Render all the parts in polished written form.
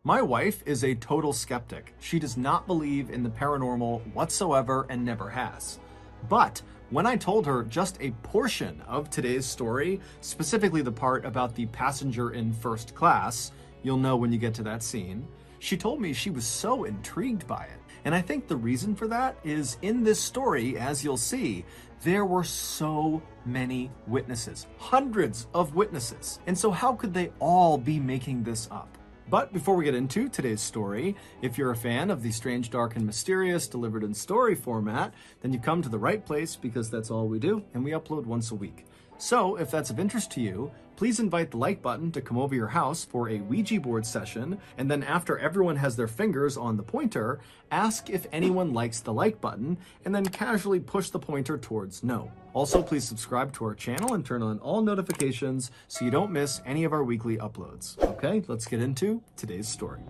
My wife is a total skeptic. She does not believe in the paranormal whatsoever and never has. But when I told her just a portion of today's story, specifically the part about the passenger in first class, you'll know when you get to that scene, she told me she was so intrigued by it. And I think the reason for that is in this story, as you'll see, there were so many witnesses, hundreds of witnesses. And so how could they all be making this up? But before we get into today's story, if you're a fan of the strange, dark, and mysterious delivered in story format, then you've come to the right place because that's all we do, and we upload once a week. So if that's of interest to you, please invite the like button to come over your house for a Ouija board session, and then after everyone has their fingers on the pointer, ask if anyone likes the like button, and then casually push the pointer towards no. Also, please subscribe to our channel and turn on all notifications so you don't miss any of our weekly uploads. Okay, let's get into today's story.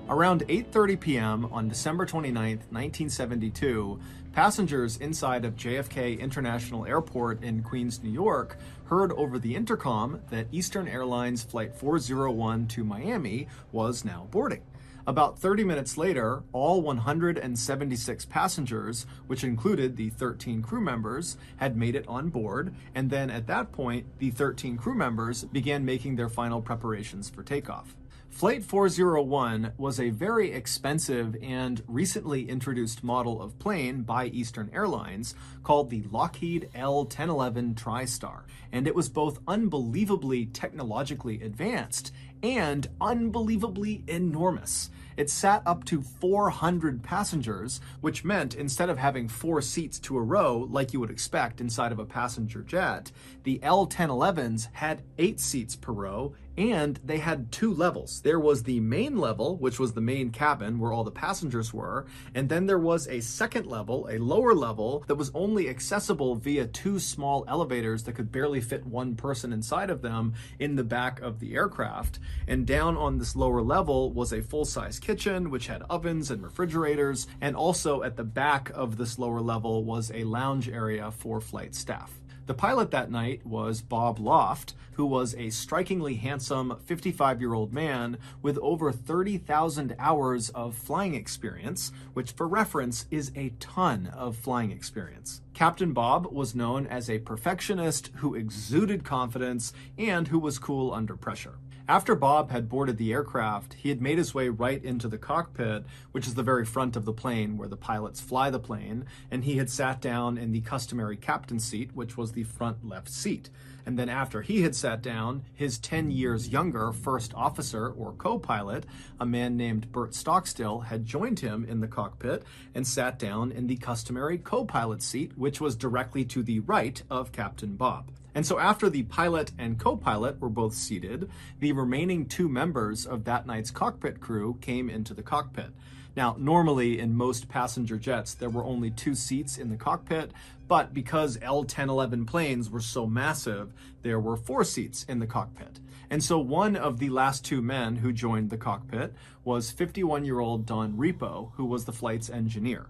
Around 8:30 p.m. on December 29, 1972, passengers inside of JFK International Airport in Queens, New York, heard over the intercom that Eastern Airlines Flight 401 to Miami was now boarding. About 30 minutes later, all 176 passengers, which included the 13 crew members, had made it on board, and then at that point, the 13 crew members began making their final preparations for takeoff. Flight 401 was a very expensive and recently introduced model of plane by Eastern Airlines called the Lockheed L-1011 TriStar, and it was both unbelievably technologically advanced and unbelievably enormous. It sat up to 400 passengers, which meant instead of having 4 seats to a row like you would expect inside of a passenger jet, the L-1011s had 8 seats per row, and they had 2 levels. There was the main level, which was the main cabin where all the passengers were, and then there was a second level, a lower level, that was only accessible via 2 small elevators that could barely fit 1 person inside of them in the back of the aircraft. And down on this lower level was a full-size kitchen, which had ovens and refrigerators, and also at the back of this lower level was a lounge area for flight staff. The pilot that night was Bob Loft, who was a strikingly handsome 55-year-old man with over 30,000 hours of flying experience, which for reference is a ton of flying experience. Captain Bob was known as a perfectionist who exuded confidence and who was cool under pressure. After Bob had boarded the aircraft, he had made his way right into the cockpit, which is the very front of the plane where the pilots fly the plane, and he had sat down in the customary captain's seat, which was the front left seat. And then after he had sat down, his 10 years younger first officer or co-pilot, a man named Bert Stockstill, had joined him in the cockpit and sat down in the customary co-pilot seat, which was directly to the right of Captain Bob. And so after the pilot and co-pilot were both seated, the remaining 2 members of that night's cockpit crew came into the cockpit. Now, normally in most passenger jets, there were only 2 seats in the cockpit, but because L-1011 planes were so massive, there were 4 seats in the cockpit. And so one of the last 2 men who joined the cockpit was 51-year-old Don Repo, who was the flight's engineer.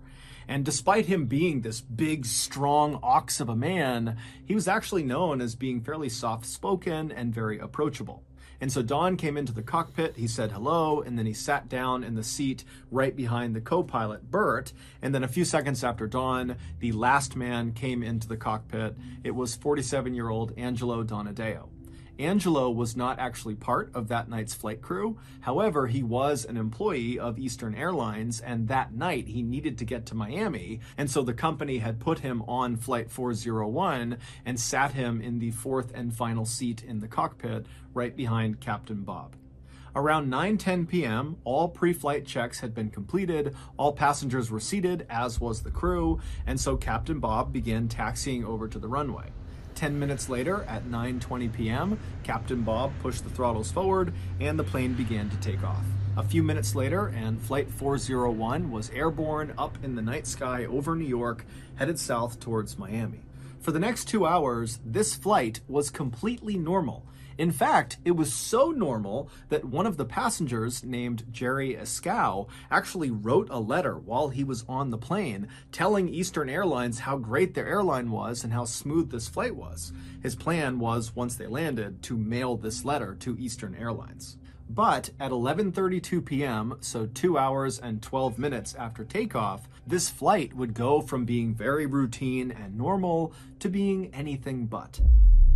And despite him being this big, strong ox of a man, he was actually known as being fairly soft-spoken and very approachable. And so Don came into the cockpit, he said hello, and then he sat down in the seat right behind the co-pilot, Bert. And then a few seconds after Don, the last man came into the cockpit. It was 47-year-old Angelo Donadeo. Angelo was not actually part of that night's flight crew. However, he was an employee of Eastern Airlines, and that night he needed to get to Miami, and so the company had put him on Flight 401 and sat him in the 4th and final seat in the cockpit right behind Captain Bob. Around 9:10 p.m., all pre-flight checks had been completed, all passengers were seated, as was the crew, and so Captain Bob began taxiing over to the runway. 10 minutes later, at 9:20 p.m., Captain Bob pushed the throttles forward and the plane began to take off. A few minutes later, and Flight 401 was airborne up in the night sky over New York, headed south towards Miami. For the next 2 hours, this flight was completely normal. In fact, it was so normal that one of the passengers, named Jerry Escow, actually wrote a letter while he was on the plane telling Eastern Airlines how great their airline was and how smooth this flight was. His plan was, once they landed, to mail this letter to Eastern Airlines. But at 11:32 p.m., so 2 hours and 12 minutes after takeoff, this flight would go from being very routine and normal to being anything but.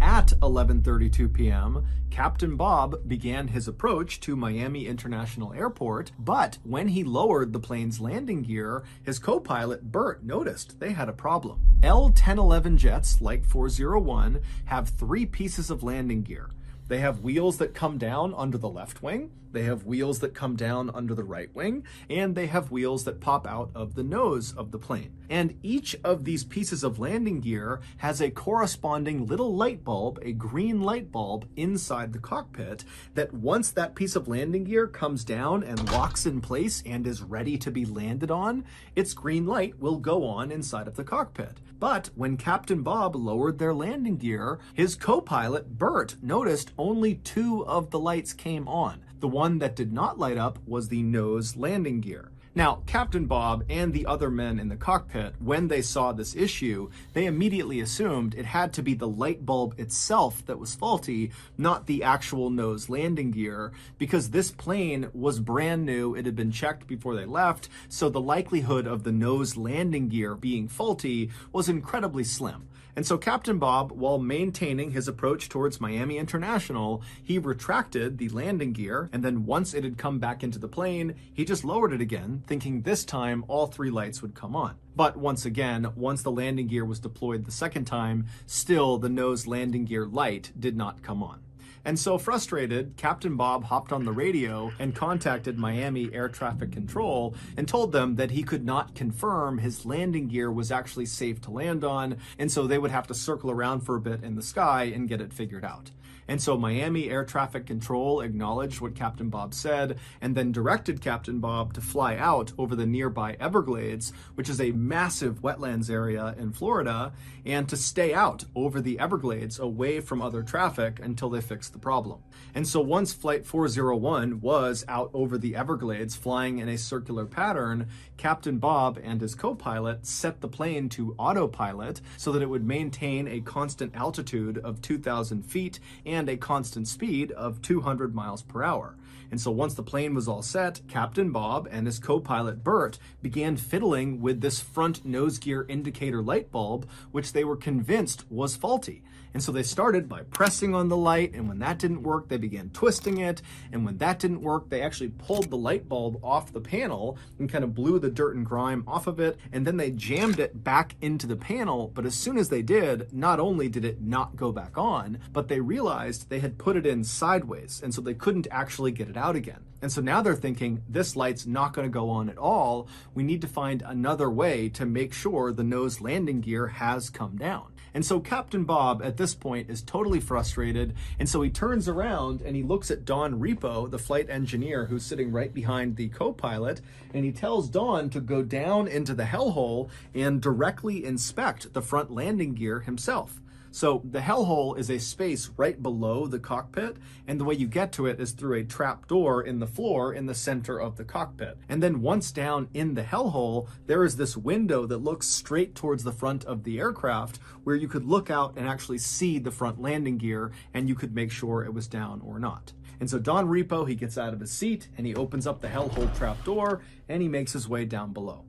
At 11:32 p.m., Captain Bob began his approach to Miami International Airport, but when he lowered the plane's landing gear, his co-pilot Bert noticed they had a problem. L-1011 jets, like 401, have 3 pieces of landing gear. They have wheels that come down under the left wing, they have wheels that come down under the right wing, and they have wheels that pop out of the nose of the plane. And each of these pieces of landing gear has a corresponding little light bulb, a green light bulb, inside the cockpit that once that piece of landing gear comes down and locks in place and is ready to be landed on, its green light will go on inside of the cockpit. But when Captain Bob lowered their landing gear, his co-pilot Bert noticed only 2 of the lights came on. The one that did not light up was the nose landing gear. Now, Captain Bob and the other men in the cockpit, when they saw this issue, they immediately assumed it had to be the light bulb itself that was faulty, not the actual nose landing gear, because this plane was brand new, it had been checked before they left, so the likelihood of the nose landing gear being faulty was incredibly slim. And so Captain Bob, while maintaining his approach towards Miami International, he retracted the landing gear, and then once it had come back into the plane, he just lowered it again, thinking this time all 3 lights would come on. But once again, once the landing gear was deployed the second time, still the nose landing gear light did not come on. And so frustrated, Captain Bob hopped on the radio and contacted Miami Air Traffic Control and told them that he could not confirm his landing gear was actually safe to land on, and so they would have to circle around for a bit in the sky and get it figured out. And so Miami Air Traffic Control acknowledged what Captain Bob said and then directed Captain Bob to fly out over the nearby Everglades, which is a massive wetlands area in Florida, and to stay out over the Everglades away from other traffic until they fixed the problem. And so once Flight 401 was out over the Everglades flying in a circular pattern, Captain Bob and his co-pilot set the plane to autopilot so that it would maintain a constant altitude of 2,000 feet and a constant speed of 200 miles per hour. And so once the plane was all set, Captain Bob and his co-pilot Bert began fiddling with this front nose gear indicator light bulb, which they were convinced was faulty. And so they started by pressing on the light, and when that didn't work, they began twisting it, and when that didn't work, they actually pulled the light bulb off the panel and kind of blew the dirt and grime off of it, and then they jammed it back into the panel. But as soon as they did, not only did it not go back on, but they realized they had put it in sideways, and so they couldn't actually get it out again. And so now they're thinking, this light's not going to go on at all. We need to find another way to make sure the nose landing gear has come down. And so Captain Bob at this point is totally frustrated, and so he turns around and he looks at Don Repo, the flight engineer who's sitting right behind the co-pilot, and he tells Don to go down into the hellhole and directly inspect the front landing gear himself. So the hellhole is a space right below the cockpit, and the way you get to it is through a trap door in the floor in the center of the cockpit. And then once down in the hellhole, there is this window that looks straight towards the front of the aircraft where you could look out and actually see the front landing gear, and you could make sure it was down or not. And so Don Repo, he gets out of his seat and he opens up the hellhole trap door and he makes his way down below.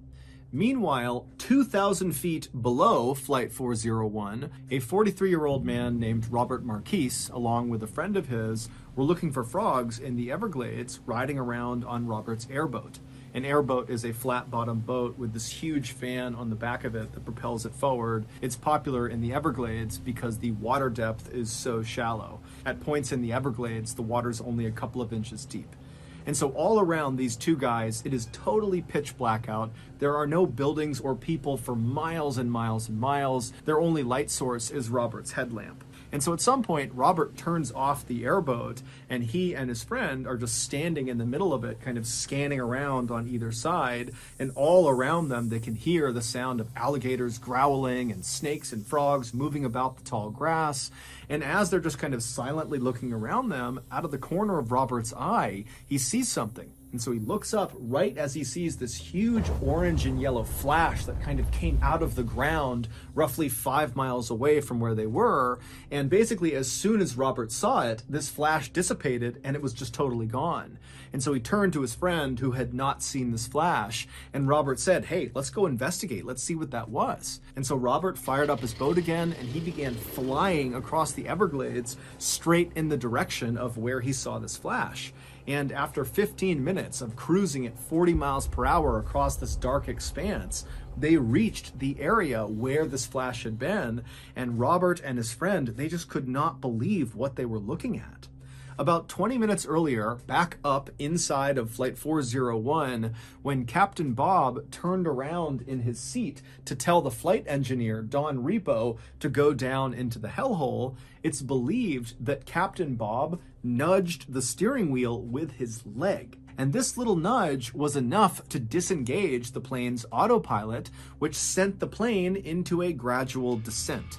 Meanwhile, 2,000 feet below Flight 401, a 43-year-old man named Robert Marquise, along with a friend of his, were looking for frogs in the Everglades, riding around on Robert's airboat. An airboat is a flat-bottomed boat with this huge fan on the back of it that propels it forward. It's popular in the Everglades because the water depth is so shallow. At points in the Everglades, the water's only a couple of inches deep. And so all around these two guys, it is totally pitch black out. There are no buildings or people for miles and miles and miles. Their only light source is Robert's headlamp. And so at some point, Robert turns off the airboat, and he and his friend are just standing in the middle of it, kind of scanning around on either side. And all around them, they can hear the sound of alligators growling and snakes and frogs moving about the tall grass. And as they're just kind of silently looking around them, out of the corner of Robert's eye, he sees something. And so he looks up right as he sees this huge orange and yellow flash that kind of came out of the ground roughly 5 miles away from where they were. And basically, as soon as Robert saw it, this flash dissipated and it was just totally gone. And so he turned to his friend who had not seen this flash, and Robert said, "Hey, let's go investigate. Let's see what that was." And so Robert fired up his boat again, and he began flying across the Everglades straight in the direction of where he saw this flash. And after 15 minutes of cruising at 40 miles per hour across this dark expanse, they reached the area where this flash had been, and Robert and his friend, they just could not believe what they were looking at. About 20 minutes earlier, back up inside of Flight 401, when Captain Bob turned around in his seat to tell the flight engineer, Don Repo, to go down into the hellhole, it's believed that Captain Bob nudged the steering wheel with his leg. And this little nudge was enough to disengage the plane's autopilot, which sent the plane into a gradual descent.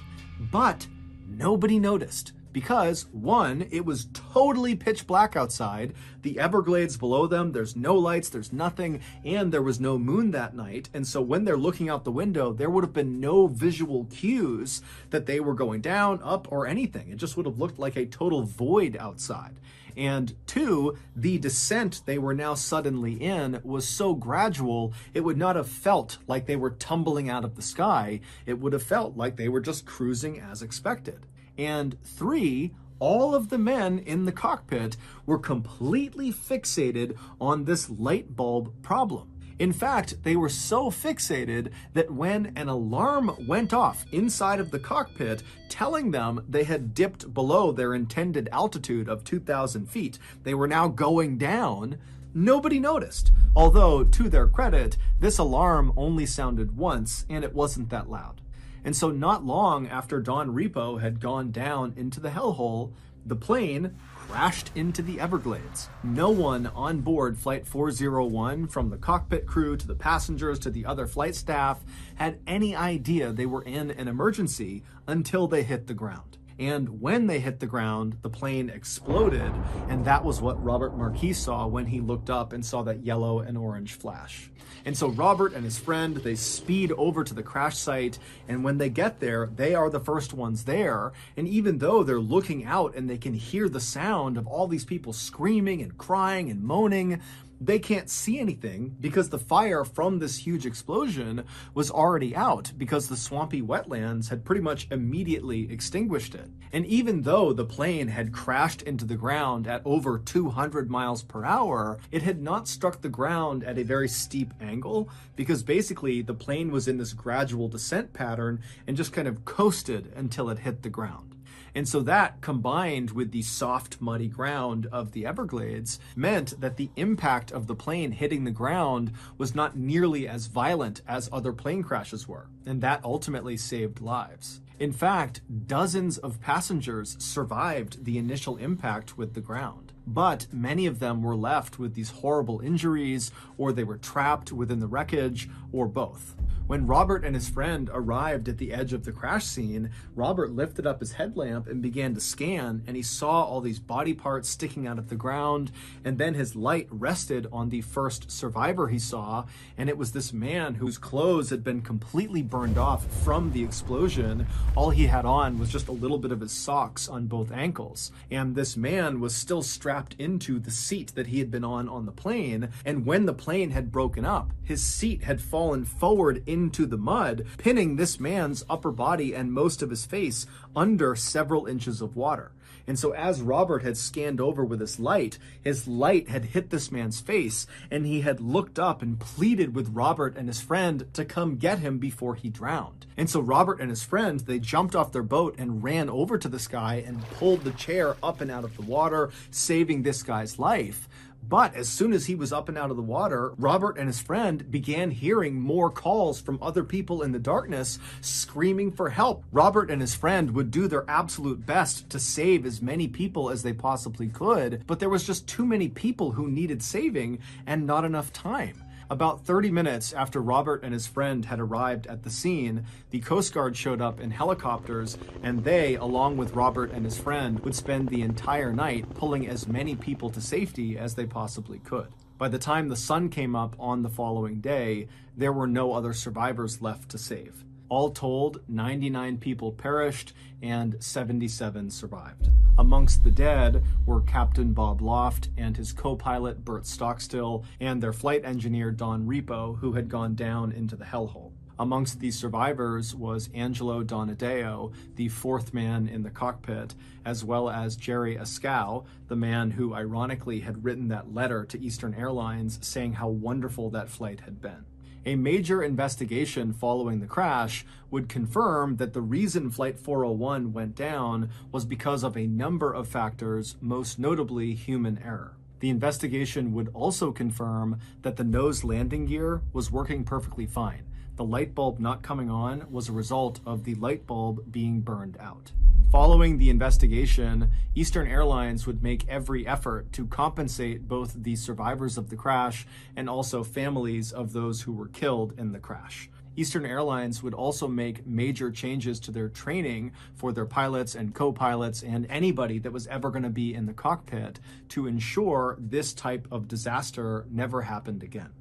But nobody noticed. Because, one, it was totally pitch black outside, the Everglades below them, there's no lights, there's nothing, and there was no moon that night, and so when they're looking out the window, there would have been no visual cues that they were going down, up, or anything. It just would have looked like a total void outside. And two, the descent they were now suddenly in was so gradual, it would not have felt like they were tumbling out of the sky. It would have felt like they were just cruising as expected. And three, all of the men in the cockpit were completely fixated on this light bulb problem. In fact, they were so fixated that when an alarm went off inside of the cockpit telling them they had dipped below their intended altitude of 2,000 feet, they were now going down, nobody noticed. Although, to their credit, this alarm only sounded once and it wasn't that loud. And so not long after Don Repo had gone down into the hellhole, the plane crashed into the Everglades. No one on board Flight 401, from the cockpit crew to the passengers to the other flight staff, had any idea they were in an emergency until they hit the ground. And when they hit the ground, the plane exploded, and that was what Robert Marquis saw when he looked up and saw that yellow and orange flash. And so Robert and his friend, they speed over to the crash site, and when they get there, they are the first ones there. And even though they're looking out and they can hear the sound of all these people screaming and crying and moaning, they can't see anything because the fire from this huge explosion was already out because the swampy wetlands had pretty much immediately extinguished it. And even though the plane had crashed into the ground at over 200 miles per hour, it had not struck the ground at a very steep angle because basically the plane was in this gradual descent pattern and just kind of coasted until it hit the ground. And so that, combined with the soft, muddy ground of the Everglades, meant that the impact of the plane hitting the ground was not nearly as violent as other plane crashes were, and that ultimately saved lives. In fact, dozens of passengers survived the initial impact with the ground, but many of them were left with these horrible injuries, or they were trapped within the wreckage, or both. When Robert and his friend arrived at the edge of the crash scene, Robert lifted up his headlamp and began to scan, and he saw all these body parts sticking out of the ground, and then his light rested on the first survivor he saw, and it was this man whose clothes had been completely burned off from the explosion. All he had on was just a little bit of his socks on both ankles, and this man was still strapped into the seat that he had been on the plane, and when the plane had broken up, his seat had fallen forward into the mud, pinning this man's upper body and most of his face under several inches of water. And so as Robert had scanned over with his light had hit this man's face, and he had looked up and pleaded with Robert and his friend to come get him before he drowned. And so Robert and his friend, they jumped off their boat and ran over to this guy and pulled the chair up and out of the water, saving this guy's life. But as soon as he was up and out of the water, Robert and his friend began hearing more calls from other people in the darkness screaming for help. Robert and his friend would do their absolute best to save as many people as they possibly could, but there was just too many people who needed saving and not enough time. About 30 minutes after Robert and his friend had arrived at the scene, the Coast Guard showed up in helicopters, and they, along with Robert and his friend, would spend the entire night pulling as many people to safety as they possibly could. By the time the sun came up on the following day, there were no other survivors left to save. All told, 99 people perished and 77 survived. Amongst the dead were Captain Bob Loft and his co-pilot Bert Stockstill and their flight engineer Don Repo, who had gone down into the hellhole. Amongst these survivors was Angelo Donadeo, the fourth man in the cockpit, as well as Jerry Ascow, the man who ironically had written that letter to Eastern Airlines saying how wonderful that flight had been. A major investigation following the crash would confirm that the reason Flight 401 went down was because of a number of factors, most notably human error. The investigation would also confirm that the nose landing gear was working perfectly fine. The light bulb not coming on was a result of the light bulb being burned out. Following the investigation, Eastern Airlines would make every effort to compensate both the survivors of the crash and also families of those who were killed in the crash. Eastern Airlines would also make major changes to their training for their pilots and co-pilots and anybody that was ever going to be in the cockpit to ensure this type of disaster never happened again.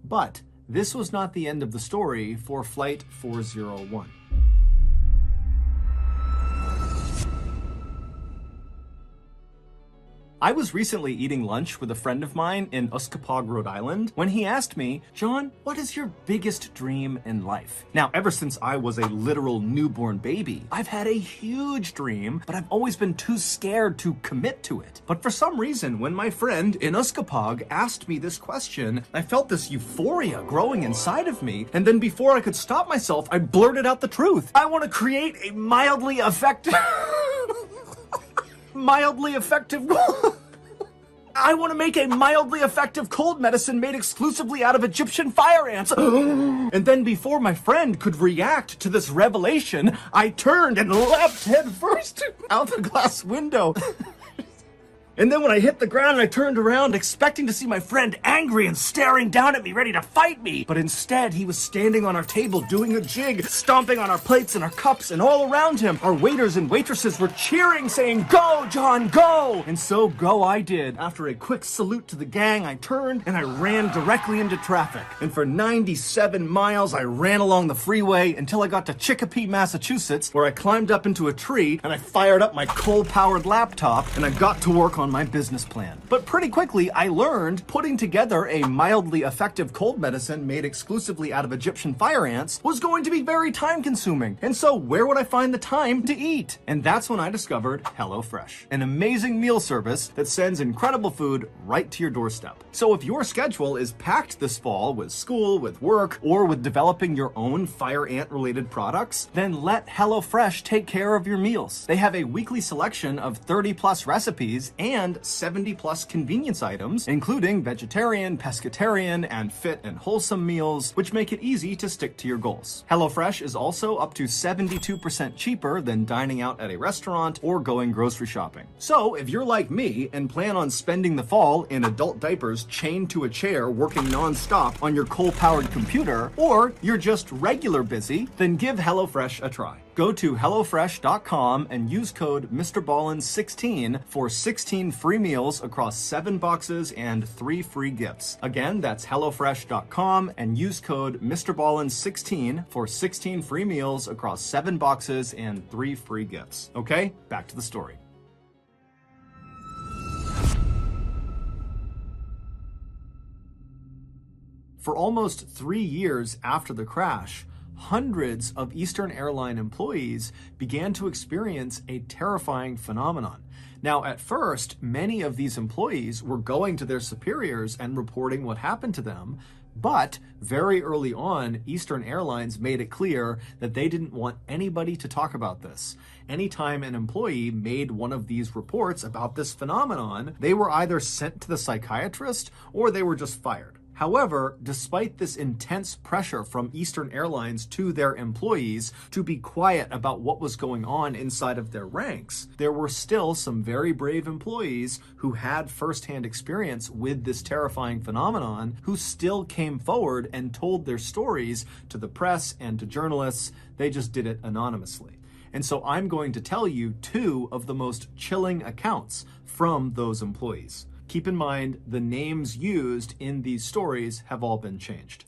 But this was not the end of the story for Flight 401. I was recently eating lunch with a friend of mine in Uskapog, Rhode Island, when he asked me, "John, what is your biggest dream in life?" Now, ever since I was a literal newborn baby, I've had a huge dream, but I've always been too scared to commit to it. But for some reason, when my friend in Uskapog asked me this question, I felt this euphoria growing inside of me, and then before I could stop myself, I blurted out the truth. I want to create a mildly effective... I want to make a mildly effective cold medicine made exclusively out of Egyptian fire ants. And then before my friend could react to this revelation, I turned and leapt headfirst out the glass window. And then when I hit the ground, I turned around expecting to see my friend angry and staring down at me, ready to fight me. But instead, he was standing on our table doing a jig, stomping on our plates and our cups, and all around him, our waiters and waitresses were cheering, saying, "Go, John, go!" And so go I did. After a quick salute to the gang, I turned and I ran directly into traffic. And for 97 miles, I ran along the freeway until I got to Chicopee, Massachusetts, where I climbed up into a tree and I fired up my coal-powered laptop and I got to work on my business plan. But pretty quickly, I learned putting together a mildly effective cold medicine made exclusively out of Egyptian fire ants was going to be very time-consuming. And so where would I find the time to eat? And that's when I discovered HelloFresh, an amazing meal service that sends incredible food right to your doorstep. So if your schedule is packed this fall with school, with work, or with developing your own fire ant-related products, then let HelloFresh take care of your meals. They have a weekly selection of 30-plus recipes and 70-plus convenience items, including vegetarian, pescatarian, and fit and wholesome meals, which make it easy to stick to your goals. HelloFresh is also up to 72% cheaper than dining out at a restaurant or going grocery shopping. So if you're like me and plan on spending the fall in adult diapers chained to a chair working non-stop on your coal-powered computer, or you're just regular busy, then give HelloFresh a try. Go to HelloFresh.com and use code Mrballen16 for 16 free meals across 7 boxes and 3 free gifts. Again, that's HelloFresh.com and use code Mrballen16 for 16 free meals across 7 boxes and 3 free gifts. Okay, back to the story. For almost 3 years after the crash, hundreds of Eastern Airline employees began to experience a terrifying phenomenon. Now, at first, many of these employees were going to their superiors and reporting what happened to them, But very early on, Eastern Airlines made it clear that they didn't want anybody to talk about this. Anytime an employee made one of these reports about this phenomenon, they were either sent to the psychiatrist or they were just fired. However, despite this intense pressure from Eastern Airlines to their employees to be quiet about what was going on inside of their ranks, there were still some very brave employees who had firsthand experience with this terrifying phenomenon who still came forward and told their stories to the press and to journalists. They just did it anonymously. And so I'm going to tell you two of the most chilling accounts from those employees. Keep in mind, the names used in these stories have all been changed.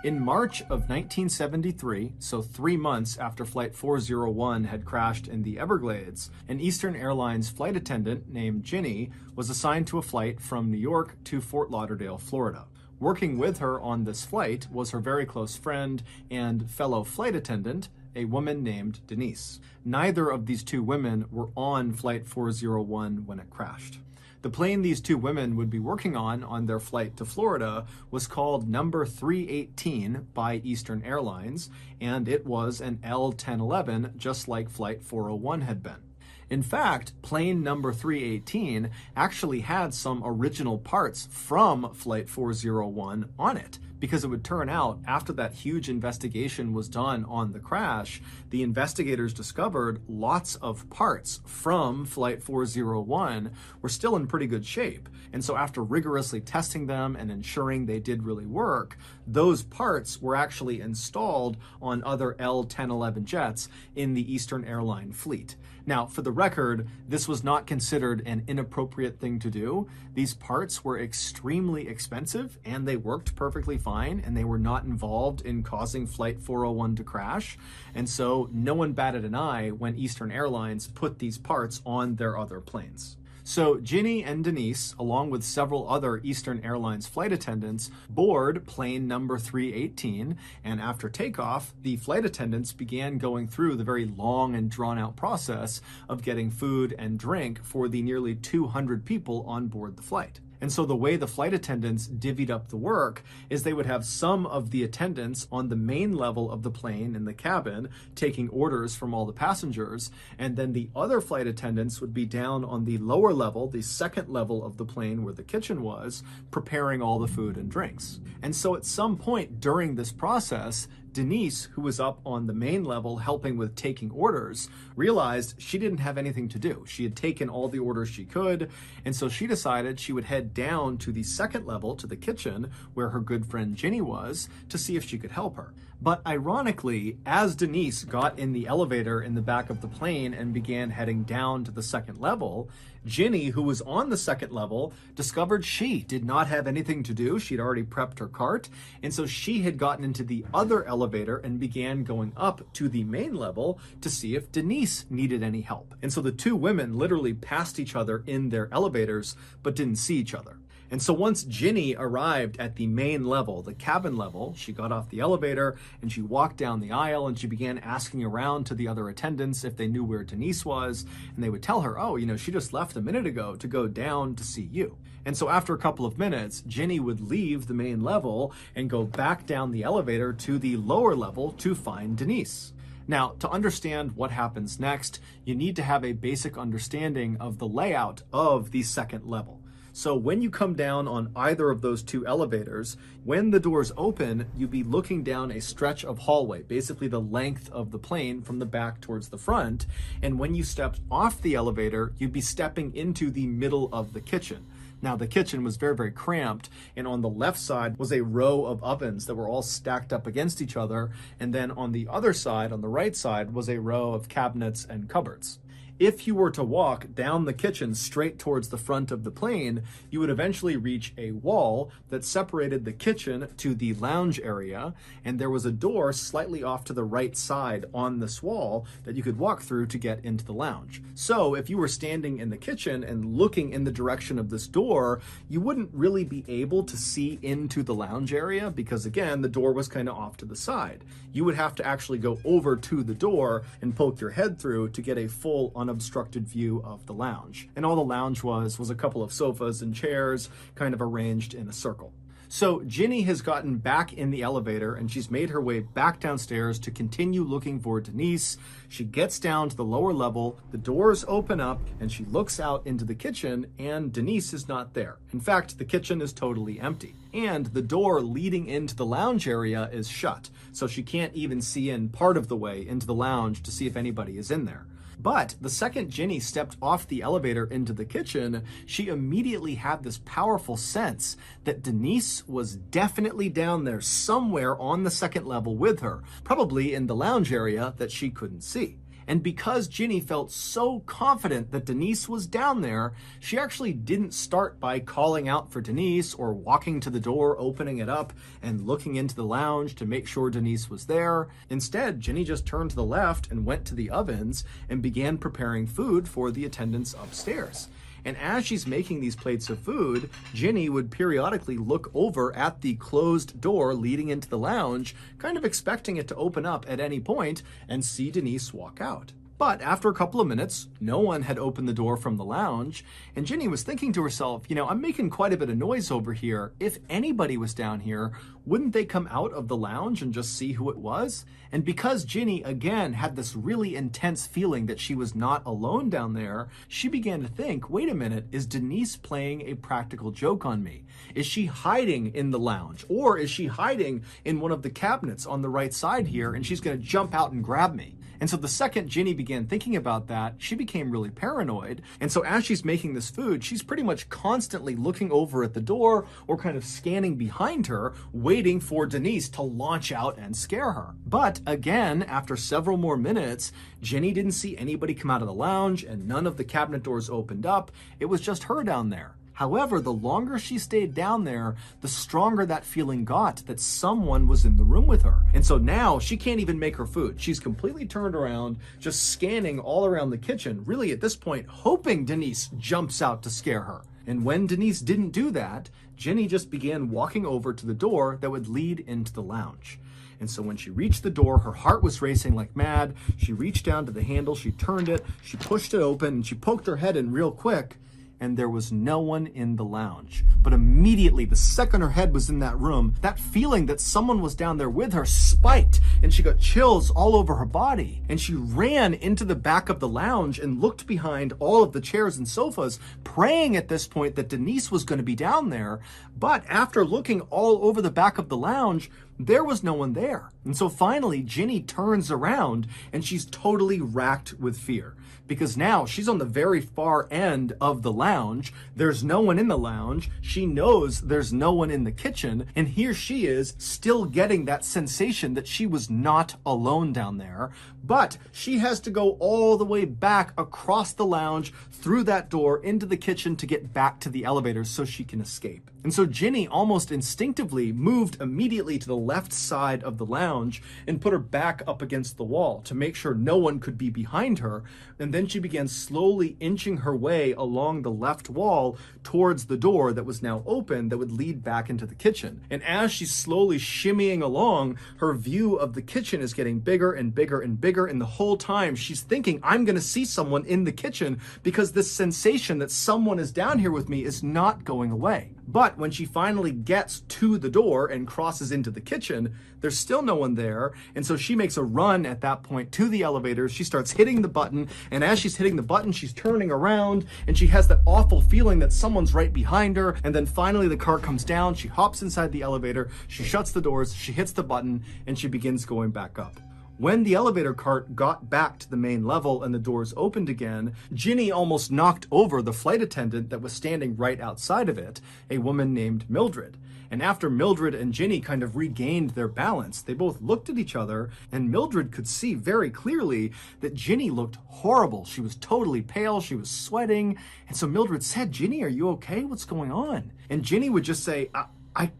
In March of 1973, so 3 months after Flight 401 had crashed in the Everglades, an Eastern Airlines flight attendant named Ginny was assigned to a flight from New York to Fort Lauderdale, Florida. Working with her on this flight was her very close friend and fellow flight attendant, a woman named Denise. Neither of these two women were on Flight 401 when it crashed. The plane these two women would be working on their flight to Florida was called number 318 by Eastern Airlines, and it was an L-1011, just like Flight 401 had been. In fact, plane number 318 actually had some original parts from Flight 401 on it, because it would turn out after that huge investigation was done on the crash, the investigators discovered lots of parts from Flight 401 were still in pretty good shape. And so after rigorously testing them and ensuring they did really work, those parts were actually installed on other L-1011 jets in the Eastern Airline fleet. Now, for the record, this was not considered an inappropriate thing to do. These parts were extremely expensive and they worked perfectly fine, and they were not involved in causing Flight 401 to crash. And so no one batted an eye when Eastern Airlines put these parts on their other planes. So Ginny and Denise, along with several other Eastern Airlines flight attendants, board plane number 318, and after takeoff, the flight attendants began going through the very long and drawn-out process of getting food and drink for the nearly 200 people on board the flight. And so the way the flight attendants divvied up the work is they would have some of the attendants on the main level of the plane in the cabin taking orders from all the passengers, and then the other flight attendants would be down on the lower level, the second level of the plane where the kitchen was, preparing all the food and drinks. And so at some point during this process, Denise, who was up on the main level helping with taking orders, realized she didn't have anything to do. She had taken all the orders she could, and so she decided she would head down to the second level, to the kitchen, where her good friend Ginny was, to see if she could help her. But ironically, as Denise got in the elevator in the back of the plane and began heading down to the second level, Ginny, who was on the second level, discovered she did not have anything to do. She'd already prepped her cart, and so she had gotten into the other elevator and began going up to the main level to see if Denise needed any help. And so the two women literally passed each other in their elevators, but didn't see each other. And so once Ginny arrived at the main level, the cabin level, she got off the elevator and she walked down the aisle and she began asking around to the other attendants if they knew where Denise was. And they would tell her, oh, she just left a minute ago to go down to see you. And so after a couple of minutes, Ginny would leave the main level and go back down the elevator to the lower level to find Denise. Now, to understand what happens next, you need to have a basic understanding of the layout of the second level. So when you come down on either of those two elevators, when the doors open, you'd be looking down a stretch of hallway, basically the length of the plane from the back towards the front. And when you stepped off the elevator, you'd be stepping into the middle of the kitchen. Now, the kitchen was very, very cramped, and on the left side was a row of ovens that were all stacked up against each other, and then on the other side, on the right side, was a row of cabinets and cupboards. If you were to walk down the kitchen straight towards the front of the plane, you would eventually reach a wall that separated the kitchen to the lounge area, and there was a door slightly off to the right side on this wall that you could walk through to get into the lounge. So if you were standing in the kitchen and looking in the direction of this door, you wouldn't really be able to see into the lounge area because, again, the door was kind of off to the side. You would have to actually go over to the door and poke your head through to get a full unobstructed view of the lounge. And all the lounge was a couple of sofas and chairs kind of arranged in a circle. So Ginny has gotten back in the elevator and she's made her way back downstairs to continue looking for Denise. She gets down to the lower level, the doors open up, and she looks out into the kitchen, and Denise is not there. In fact, the kitchen is totally empty. And the door leading into the lounge area is shut, so she can't even see in part of the way into the lounge to see if anybody is in there. But the second Ginny stepped off the elevator into the kitchen, she immediately had this powerful sense that Denise was definitely down there somewhere on the second level with her, probably in the lounge area that she couldn't see. And because Ginny felt so confident that Denise was down there, she actually didn't start by calling out for Denise or walking to the door, opening it up, and looking into the lounge to make sure Denise was there. Instead, Ginny just turned to the left and went to the ovens and began preparing food for the attendants upstairs. And as she's making these plates of food, Ginny would periodically look over at the closed door leading into the lounge, kind of expecting it to open up at any point and see Denise walk out. But after a couple of minutes, no one had opened the door from the lounge, and Ginny was thinking to herself, I'm making quite a bit of noise over here. If anybody was down here, wouldn't they come out of the lounge and just see who it was? And because Ginny, again, had this really intense feeling that she was not alone down there, she began to think, wait a minute, is Denise playing a practical joke on me? Is she hiding in the lounge? Or is she hiding in one of the cabinets on the right side here, and she's going to jump out and grab me? And so the second Ginny began thinking about that, she became really paranoid. And so as she's making this food, she's pretty much constantly looking over at the door or kind of scanning behind her, waiting for Denise to launch out and scare her. But again, after several more minutes, Ginny didn't see anybody come out of the lounge and none of the cabinet doors opened up. It was just her down there. However, the longer she stayed down there, the stronger that feeling got that someone was in the room with her. And so now she can't even make her food. She's completely turned around, just scanning all around the kitchen, really at this point, hoping Denise jumps out to scare her. And when Denise didn't do that, Ginny just began walking over to the door that would lead into the lounge. And so when she reached the door, her heart was racing like mad. She reached down to the handle, she turned it, she pushed it open, and she poked her head in real quick. And there was no one in the lounge. But immediately, the second her head was in that room, that feeling that someone was down there with her spiked, and she got chills all over her body. And she ran into the back of the lounge and looked behind all of the chairs and sofas, praying at this point that Denise was going to be down there. But after looking all over the back of the lounge, there was no one there. And so finally, Ginny turns around and she's totally racked with fear. Because now she's on the very far end of the lounge. There's no one in the lounge. She knows there's no one in the kitchen. And here she is still getting that sensation that she was not alone down there. But she has to go all the way back across the lounge, through that door, into the kitchen to get back to the elevator so she can escape. And so Ginny almost instinctively moved immediately to the left side of the lounge and put her back up against the wall to make sure no one could be behind her. And then she began slowly inching her way along the left wall towards the door that was now open that would lead back into the kitchen. And as she's slowly shimmying along, her view of the kitchen is getting bigger and bigger and bigger. And the whole time she's thinking, I'm going to see someone in the kitchen because this sensation that someone is down here with me is not going away. But when she finally gets to the door and crosses into the kitchen, there's still no one there. And so she makes a run at that point to the elevator. She starts hitting the button. And as she's hitting the button, she's turning around and she has that awful feeling that someone's right behind her. And then finally the car comes down. She hops inside the elevator. She shuts the doors. She hits the button and she begins going back up. When the elevator cart got back to the main level and the doors opened again, Ginny almost knocked over the flight attendant that was standing right outside of it, a woman named Mildred. And after Mildred and Ginny kind of regained their balance, they both looked at each other, and Mildred could see very clearly that Ginny looked horrible. She was totally pale, she was sweating. And so Mildred said, Ginny, are you okay? What's going on? And Ginny would just say, I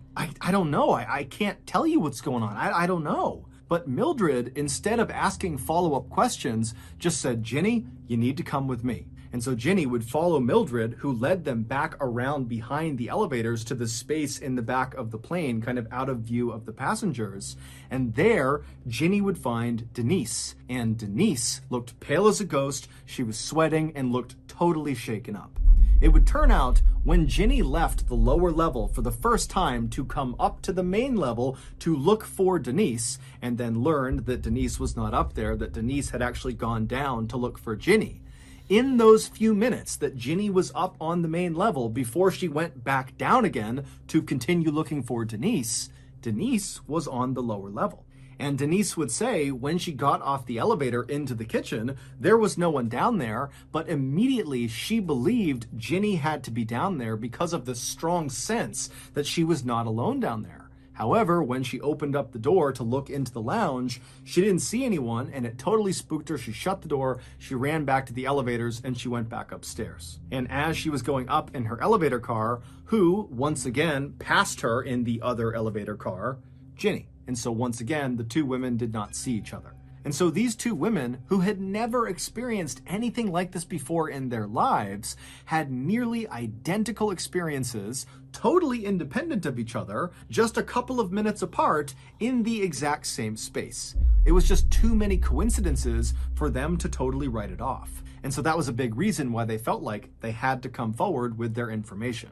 don't know. I can't tell you what's going on. I don't know. But Mildred, instead of asking follow-up questions, just said, Ginny, you need to come with me. And so Ginny would follow Mildred, who led them back around behind the elevators to the space in the back of the plane, kind of out of view of the passengers. And there, Ginny would find Denise. And Denise looked pale as a ghost. She was sweating and looked totally shaken up. It would turn out when Ginny left the lower level for the first time to come up to the main level to look for Denise, and then learned that Denise was not up there, that Denise had actually gone down to look for Ginny. In those few minutes that Ginny was up on the main level before she went back down again to continue looking for Denise, Denise was on the lower level. And Denise would say when she got off the elevator into the kitchen, there was no one down there, but immediately she believed Ginny had to be down there because of the strong sense that she was not alone down there. However, when she opened up the door to look into the lounge, she didn't see anyone, and it totally spooked her. She shut the door, she ran back to the elevators, and she went back upstairs. And as she was going up in her elevator car, who, once again, passed her in the other elevator car? Ginny. And so once again, the two women did not see each other. And so these two women, who had never experienced anything like this before in their lives, had nearly identical experiences, totally independent of each other, just a couple of minutes apart in the exact same space. It was just too many coincidences for them to totally write it off. And so that was a big reason why they felt like they had to come forward with their information.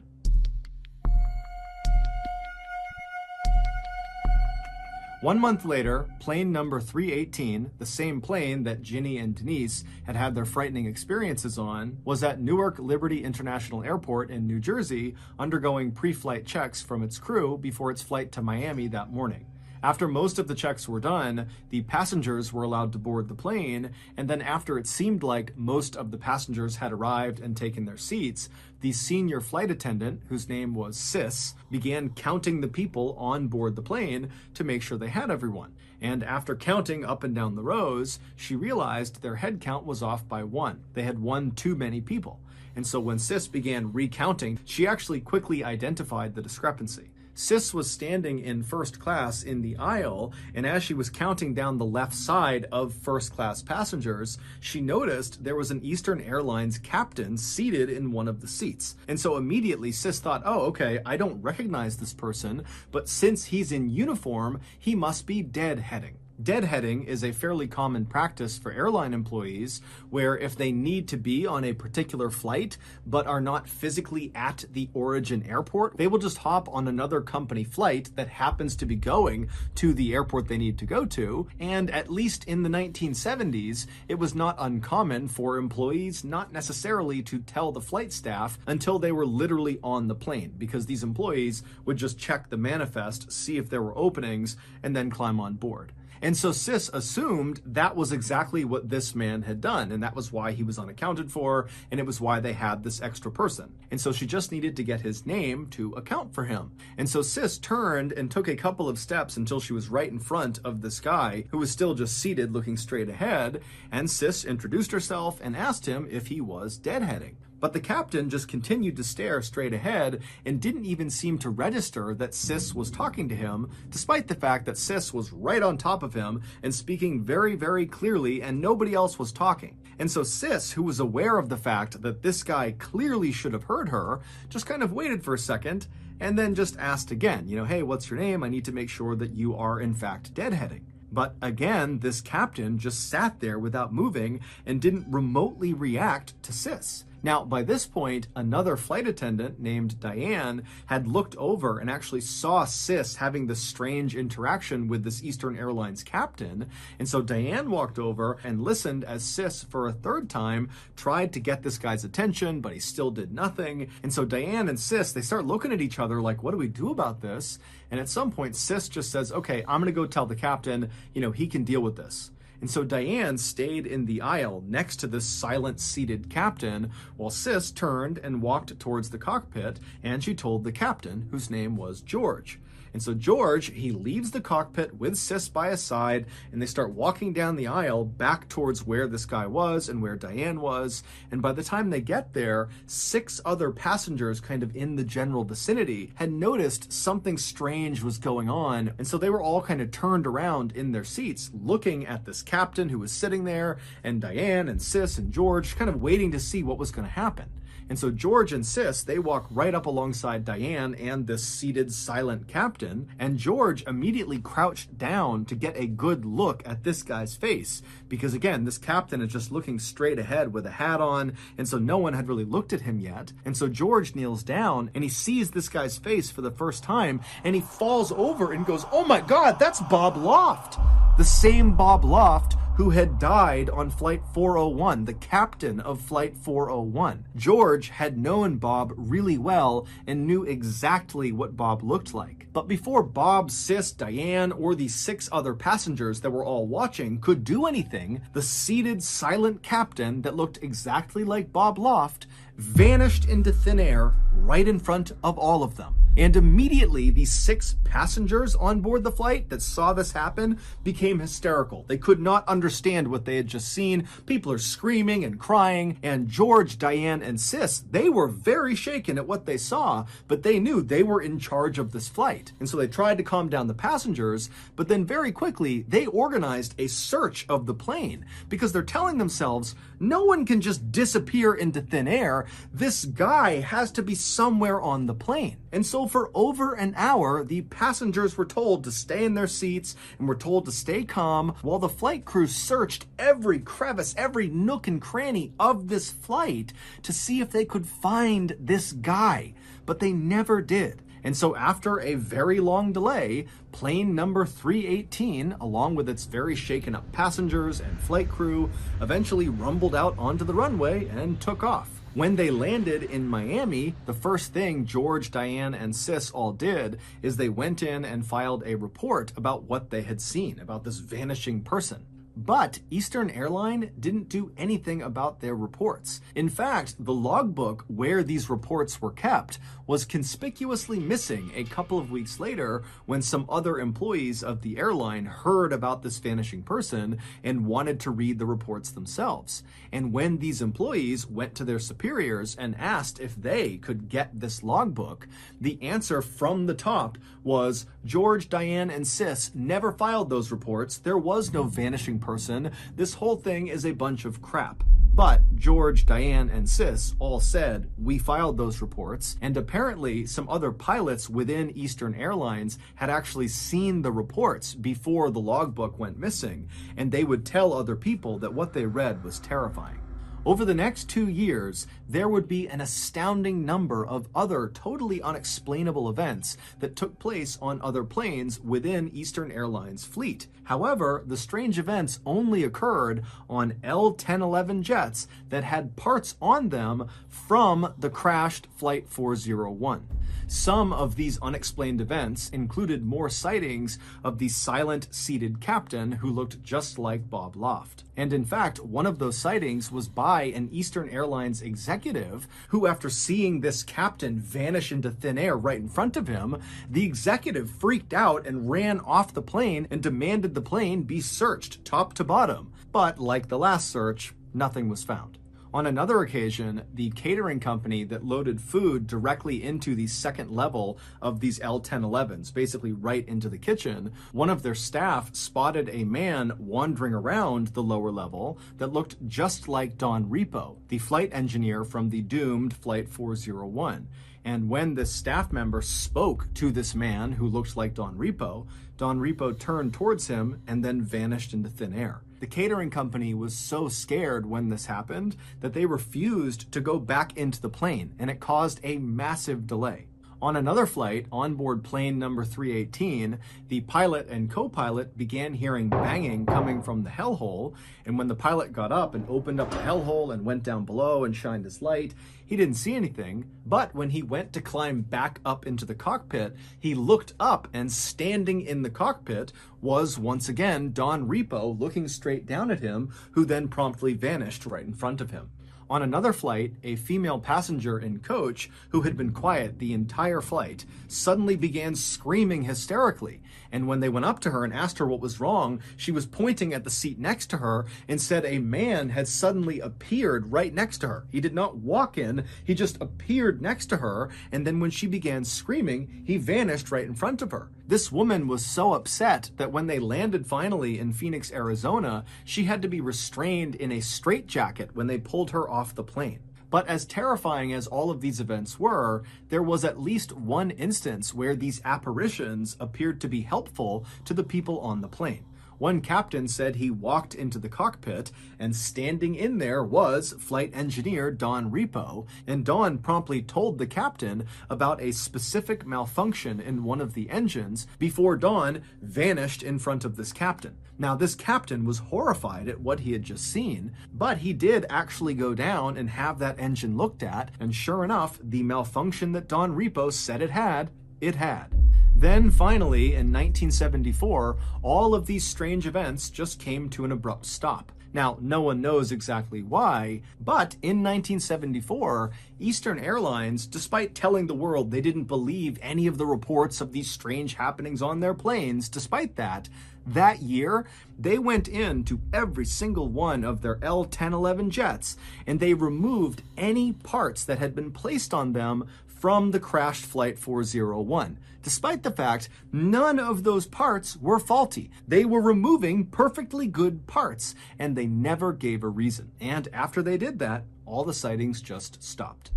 One month later, plane number 318, the same plane that Ginny and Denise had had their frightening experiences on, was at Newark Liberty International Airport in New Jersey, undergoing pre-flight checks from its crew before its flight to Miami that morning. After most of the checks were done, the passengers were allowed to board the plane, and then after it seemed like most of the passengers had arrived and taken their seats, the senior flight attendant, whose name was Sis, began counting the people on board the plane to make sure they had everyone. And after counting up and down the rows, she realized their head count was off by one. They had one too many people. And so when Sis began recounting, she actually quickly identified the discrepancy. Sis was standing in first class in the aisle, and as she was counting down the left side of first class passengers, she noticed there was an Eastern Airlines captain seated in one of the seats. And so immediately Sis thought, oh, okay, I don't recognize this person, but since he's in uniform, he must be deadheading. Deadheading is a fairly common practice for airline employees where if they need to be on a particular flight but are not physically at the origin airport, they will just hop on another company flight that happens to be going to the airport they need to go to. And at least in the 1970s, it was not uncommon for employees not necessarily to tell the flight staff until they were literally on the plane, because these employees would just check the manifest, see if there were openings, and then climb on board. And so Sis assumed that was exactly what this man had done, and that was why he was unaccounted for, and it was why they had this extra person. And so she just needed to get his name to account for him. And so Sis turned and took a couple of steps until she was right in front of this guy who was still just seated looking straight ahead, and Sis introduced herself and asked him if he was deadheading. But the captain just continued to stare straight ahead and didn't even seem to register that Sis was talking to him, despite the fact that Sis was right on top of him and speaking very, very clearly, and nobody else was talking. And so Sis, who was aware of the fact that this guy clearly should have heard her, just kind of waited for a second and then just asked again, hey, what's your name? I need to make sure that you are in fact deadheading. But again, this captain just sat there without moving and didn't remotely react to Sis. Now, by this point, another flight attendant named Diane had looked over and actually saw Sis having this strange interaction with this Eastern Airlines captain. And so Diane walked over and listened as Sis, for a third time, tried to get this guy's attention, but he still did nothing. And so Diane and Sis, they start looking at each other like, what do we do about this? And at some point, Sis just says, okay, I'm gonna go tell the captain, he can deal with this. And so Diane stayed in the aisle next to this silent seated captain while Sis turned and walked towards the cockpit, and she told the captain, whose name was George. And so George, he leaves the cockpit with Sis by his side, and they start walking down the aisle back towards where this guy was and where Diane was. And by the time they get there, 6 other passengers kind of in the general vicinity had noticed something strange was going on. And so they were all kind of turned around in their seats, looking at this captain who was sitting there, and Diane and Sis and George kind of waiting to see what was going to happen. And so George and Sis, they walk right up alongside Diane and this seated silent captain, and George immediately crouched down to get a good look at this guy's face, because again, this captain is just looking straight ahead with a hat on, and so no one had really looked at him yet. And so George kneels down and he sees this guy's face for the first time, and he falls over and goes, "Oh my God, that's Bob Loft!" The same Bob Loft who had died on Flight 401, the captain of Flight 401. George had known Bob really well and knew exactly what Bob looked like. But before Bob, Sis, Diane, or the 6 other passengers that were all watching could do anything, the seated, silent captain that looked exactly like Bob Loft vanished into thin air right in front of all of them. And immediately, these 6 passengers on board the flight that saw this happen became hysterical. They could not understand what they had just seen. People are screaming and crying, and George, Diane, and Sis, they were very shaken at what they saw, but they knew they were in charge of this flight. And so they tried to calm down the passengers, but then very quickly, they organized a search of the plane, because they're telling themselves, no one can just disappear into thin air. This guy has to be somewhere on the plane. And so for over an hour, the passengers were told to stay in their seats and were told to stay calm while the flight crew searched every crevice, every nook and cranny of this flight to see if they could find this guy. But they never did. And so after a very long delay, plane number 318, along with its very shaken up passengers and flight crew, eventually rumbled out onto the runway and took off. When they landed in Miami, the first thing George, Diane, and Sis all did is they went in and filed a report about what they had seen, about this vanishing person. But Eastern Airline didn't do anything about their reports. In fact, the logbook where these reports were kept was conspicuously missing a couple of weeks later when some other employees of the airline heard about this vanishing person and wanted to read the reports themselves. And when these employees went to their superiors and asked if they could get this logbook, the answer from the top was, George, Diane, and Sis never filed those reports. There was no vanishing person. This whole thing is a bunch of crap. But George, Diane, and Sis all said, we filed those reports, and apparently some other pilots within Eastern Airlines had actually seen the reports before the logbook went missing, and they would tell other people that what they read was terrifying. Over the next 2 years, there would be an astounding number of other totally unexplainable events that took place on other planes within Eastern Airlines' fleet. However, the strange events only occurred on L-1011 jets that had parts on them from the crashed Flight 401. Some of these unexplained events included more sightings of the silent seated captain who looked just like Bob Loft. And in fact, one of those sightings was by an Eastern Airlines executive who, after seeing this captain vanish into thin air right in front of him, the executive freaked out and ran off the plane and demanded the plane be searched top to bottom. But like the last search, nothing was found. On another occasion, the catering company that loaded food directly into the second level of these L-1011s, basically right into the kitchen, one of their staff spotted a man wandering around the lower level that looked just like Don Repo, the flight engineer from the doomed Flight 401. And when this staff member spoke to this man who looked like Don Repo turned towards him and then vanished into thin air. The catering company was so scared when this happened that they refused to go back into the plane, and it caused a massive delay. On another flight, on board plane number 318, the pilot and co-pilot began hearing banging coming from the hellhole, and when the pilot got up and opened up the hellhole and went down below and shined his light, he didn't see anything, but when he went to climb back up into the cockpit, he looked up, and standing in the cockpit was once again Don Repo looking straight down at him, who then promptly vanished right in front of him. On another flight, a female passenger and coach, who had been quiet the entire flight, suddenly began screaming hysterically. And when they went up to her and asked her what was wrong, she was pointing at the seat next to her and said a man had suddenly appeared right next to her. He did not walk in, he just appeared next to her, and then when she began screaming, he vanished right in front of her. This woman was so upset that when they landed finally in Phoenix, Arizona, she had to be restrained in a straitjacket when they pulled her off the plane. But as terrifying as all of these events were, there was at least one instance where these apparitions appeared to be helpful to the people on the plane. One captain said he walked into the cockpit, and standing in there was flight engineer Don Repo, and Don promptly told the captain about a specific malfunction in one of the engines before Don vanished in front of this captain. Now, this captain was horrified at what he had just seen, but he did actually go down and have that engine looked at, and sure enough, the malfunction that Don Repo said it had. Then finally, in 1974, all of these strange events just came to an abrupt stop. Now, no one knows exactly why, but in 1974, Eastern Airlines, despite telling the world they didn't believe any of the reports of these strange happenings on their planes, despite that year, they went into every single one of their L-1011 jets, and they removed any parts that had been placed on them from the crashed Flight 401, despite the fact none of those parts were faulty. They were removing perfectly good parts, and they never gave a reason. And after they did that, all the sightings just stopped.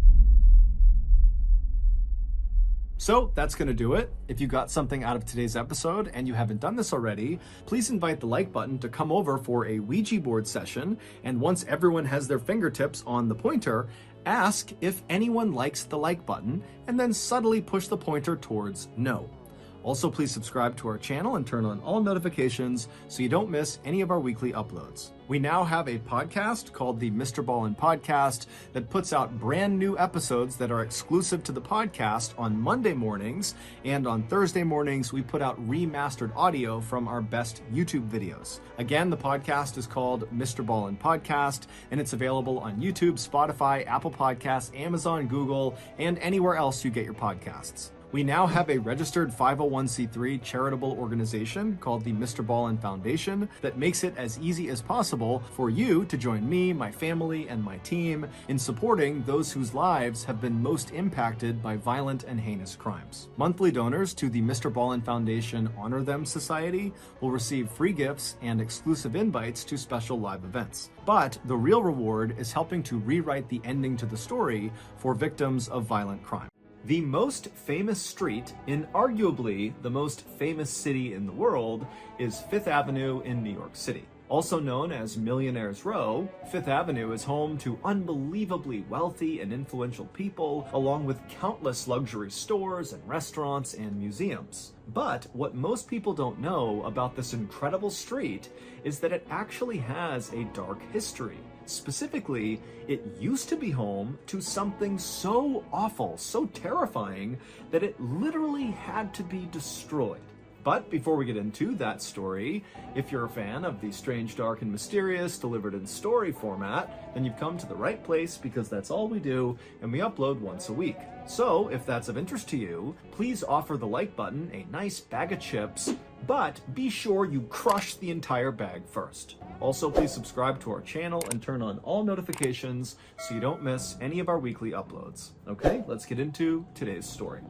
So that's going to do it. If you got something out of today's episode and you haven't done this already, please invite the like button to come over for a Ouija board session. And once everyone has their fingertips on the pointer, ask if anyone likes the like button and then subtly push the pointer towards no. Also, please subscribe to our channel and turn on all notifications so you don't miss any of our weekly uploads. We now have a podcast called the Mrballen Podcast that puts out brand new episodes that are exclusive to the podcast on Monday mornings, and on Thursday mornings we put out remastered audio from our best YouTube videos. Again, the podcast is called Mrballen Podcast, and it's available on YouTube, Spotify, Apple Podcasts, Amazon, Google, and anywhere else you get your podcasts. We now have a registered 501c3 charitable organization called the Mrballen Foundation that makes it as easy as possible for you to join me, my family, and my team in supporting those whose lives have been most impacted by violent and heinous crimes. Monthly donors to the Mrballen Foundation Honor Them Society will receive free gifts and exclusive invites to special live events. But the real reward is helping to rewrite the ending to the story for victims of violent crime. The most famous street in arguably the most famous city in the world is Fifth Avenue in New York City. Also known as Millionaire's Row, Fifth Avenue is home to unbelievably wealthy and influential people, along with countless luxury stores and restaurants and museums. But what most people don't know about this incredible street is that it actually has a dark history. Specifically, it used to be home to something so awful, so terrifying, that it literally had to be destroyed. But before we get into that story, if you're a fan of the strange, dark, and mysterious delivered in story format, then you've come to the right place, because that's all we do, and we upload once a week. So if that's of interest to you, please offer the like button a nice bag of chips, but be sure you crush the entire bag first. Also, please subscribe to our channel and turn on all notifications so you don't miss any of our weekly uploads. Okay, let's get into today's story.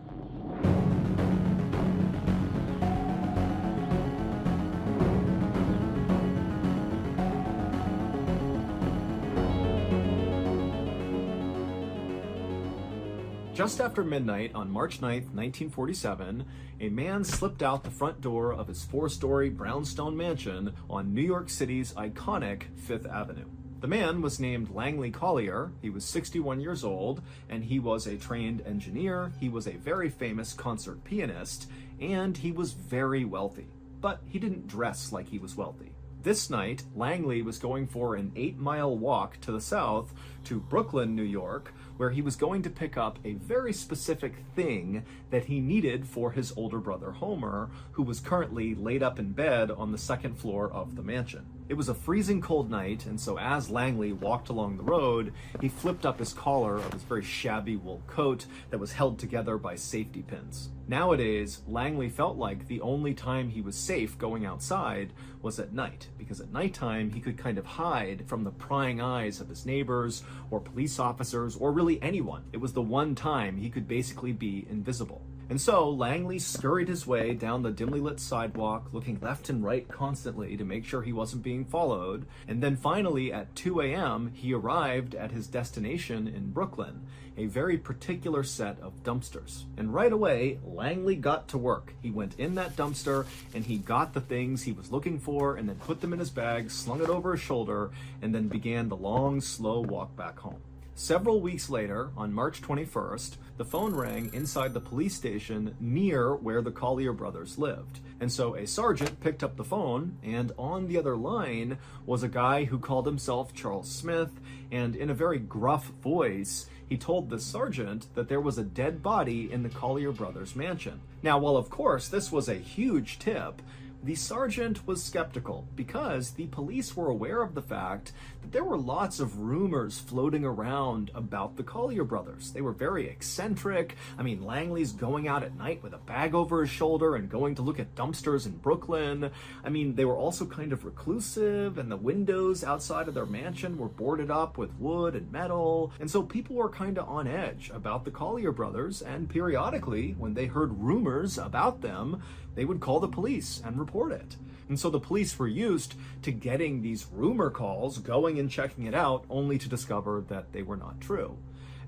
Just after midnight on March 9th, 1947, a man slipped out the front door of his 4-story brownstone mansion on New York City's iconic Fifth Avenue. The man was named Langley Collier. He was 61 years old, and he was a trained engineer. He was a very famous concert pianist, and he was very wealthy. But he didn't dress like he was wealthy. This night, Langley was going for an 8-mile walk to the south to Brooklyn, New York, where he was going to pick up a very specific thing that he needed for his older brother Homer, who was currently laid up in bed on the second floor of the mansion. It was a freezing cold night, and so as Langley walked along the road, he flipped up his collar of his very shabby wool coat that was held together by safety pins. Nowadays, Langley felt like the only time he was safe going outside was at night, because at nighttime he could kind of hide from the prying eyes of his neighbors or police officers or really anyone. It was the one time he could basically be invisible. And so Langley scurried his way down the dimly lit sidewalk, looking left and right constantly to make sure he wasn't being followed. And then finally at 2 a.m., he arrived at his destination in Brooklyn, a very particular set of dumpsters. And right away, Langley got to work. He went in that dumpster and he got the things he was looking for and then put them in his bag, slung it over his shoulder, and then began the long, slow walk back home. Several weeks later, on March 21st, the phone rang inside the police station near where the Collier brothers lived. And so a sergeant picked up the phone, and on the other line was a guy who called himself Charles Smith, and in a very gruff voice, he told the sergeant that there was a dead body in the Collier brothers' mansion. Now, while of course this was a huge tip, the sergeant was skeptical because the police were aware of the fact that there were lots of rumors floating around about the Collier brothers. They were very eccentric. I mean, Langley's going out at night with a bag over his shoulder and going to look at dumpsters in Brooklyn. I mean, they were also kind of reclusive, and the windows outside of their mansion were boarded up with wood and metal. And so people were kind of on edge about the Collier brothers, and periodically, when they heard rumors about them, they would call the police and report it. And so the police were used to getting these rumor calls, going and checking it out, only to discover that they were not true.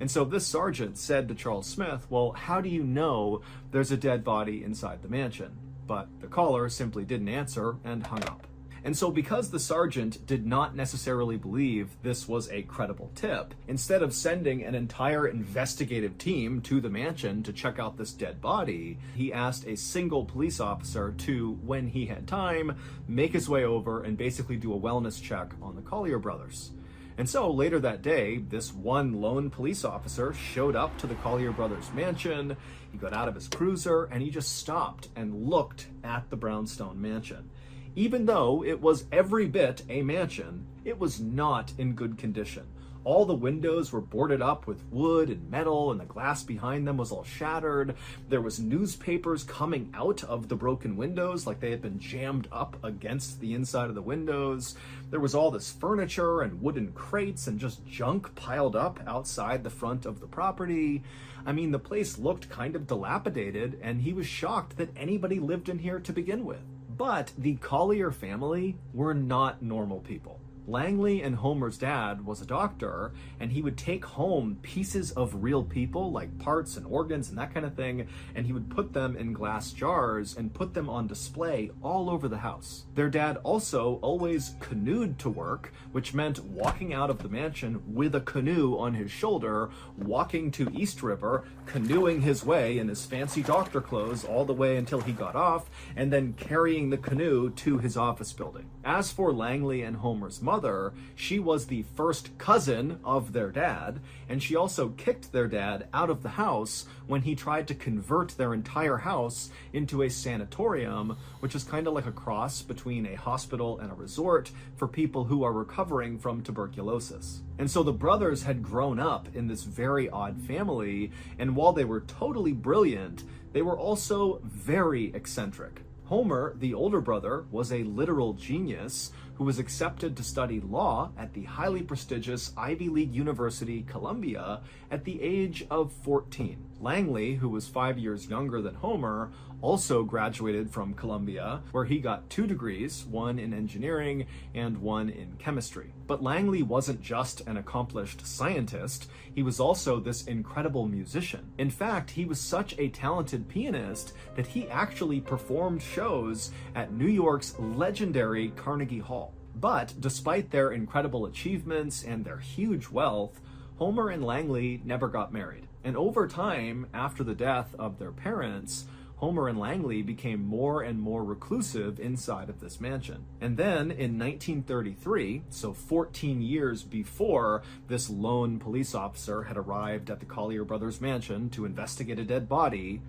And so this sergeant said to Charles Smith, well, how do you know there's a dead body inside the mansion? But the caller simply didn't answer and hung up. And so because the sergeant did not necessarily believe this was a credible tip, instead of sending an entire investigative team to the mansion to check out this dead body, he asked a single police officer to, when he had time, make his way over and basically do a wellness check on the Collier brothers. And so later that day, this one lone police officer showed up to the Collier brothers' mansion. He got out of his cruiser and he just stopped and looked at the brownstone mansion. Even though it was every bit a mansion, it was not in good condition. All the windows were boarded up with wood and metal, and the glass behind them was all shattered. There was newspapers coming out of the broken windows like they had been jammed up against the inside of the windows. There was all this furniture and wooden crates and just junk piled up outside the front of the property. I mean, the place looked kind of dilapidated, and he was shocked that anybody lived in here to begin with. But the Collier family were not normal people. Langley and Homer's dad was a doctor, and he would take home pieces of real people, like parts and organs and that kind of thing, and he would put them in glass jars and put them on display all over the house. Their dad also always canoed to work, which meant walking out of the mansion with a canoe on his shoulder, walking to East River, canoeing his way in his fancy doctor clothes all the way until he got off, and then carrying the canoe to his office building. As for Langley and Homer's mother, she was the first cousin of their dad, and she also kicked their dad out of the house when he tried to convert their entire house into a sanatorium, which is kind of like a cross between a hospital and a resort for people who are recovering from tuberculosis. And so the brothers had grown up in this very odd family, and while they were totally brilliant, they were also very eccentric. Homer, the older brother, was a literal genius who was accepted to study law at the highly prestigious Ivy League University, Columbia, at the age of 14. Langley, who was 5 years younger than Homer, also graduated from Columbia, where he got 2 degrees, one in engineering and one in chemistry. But Langley wasn't just an accomplished scientist, he was also this incredible musician. In fact, he was such a talented pianist that he actually performed shows at New York's legendary Carnegie Hall. But despite their incredible achievements and their huge wealth, Homer and Langley never got married. And over time, after the death of their parents, Homer and Langley became more and more reclusive inside of this mansion. And then in 1933, so 14 years before this lone police officer had arrived at the Collier brothers' mansion to investigate a dead body,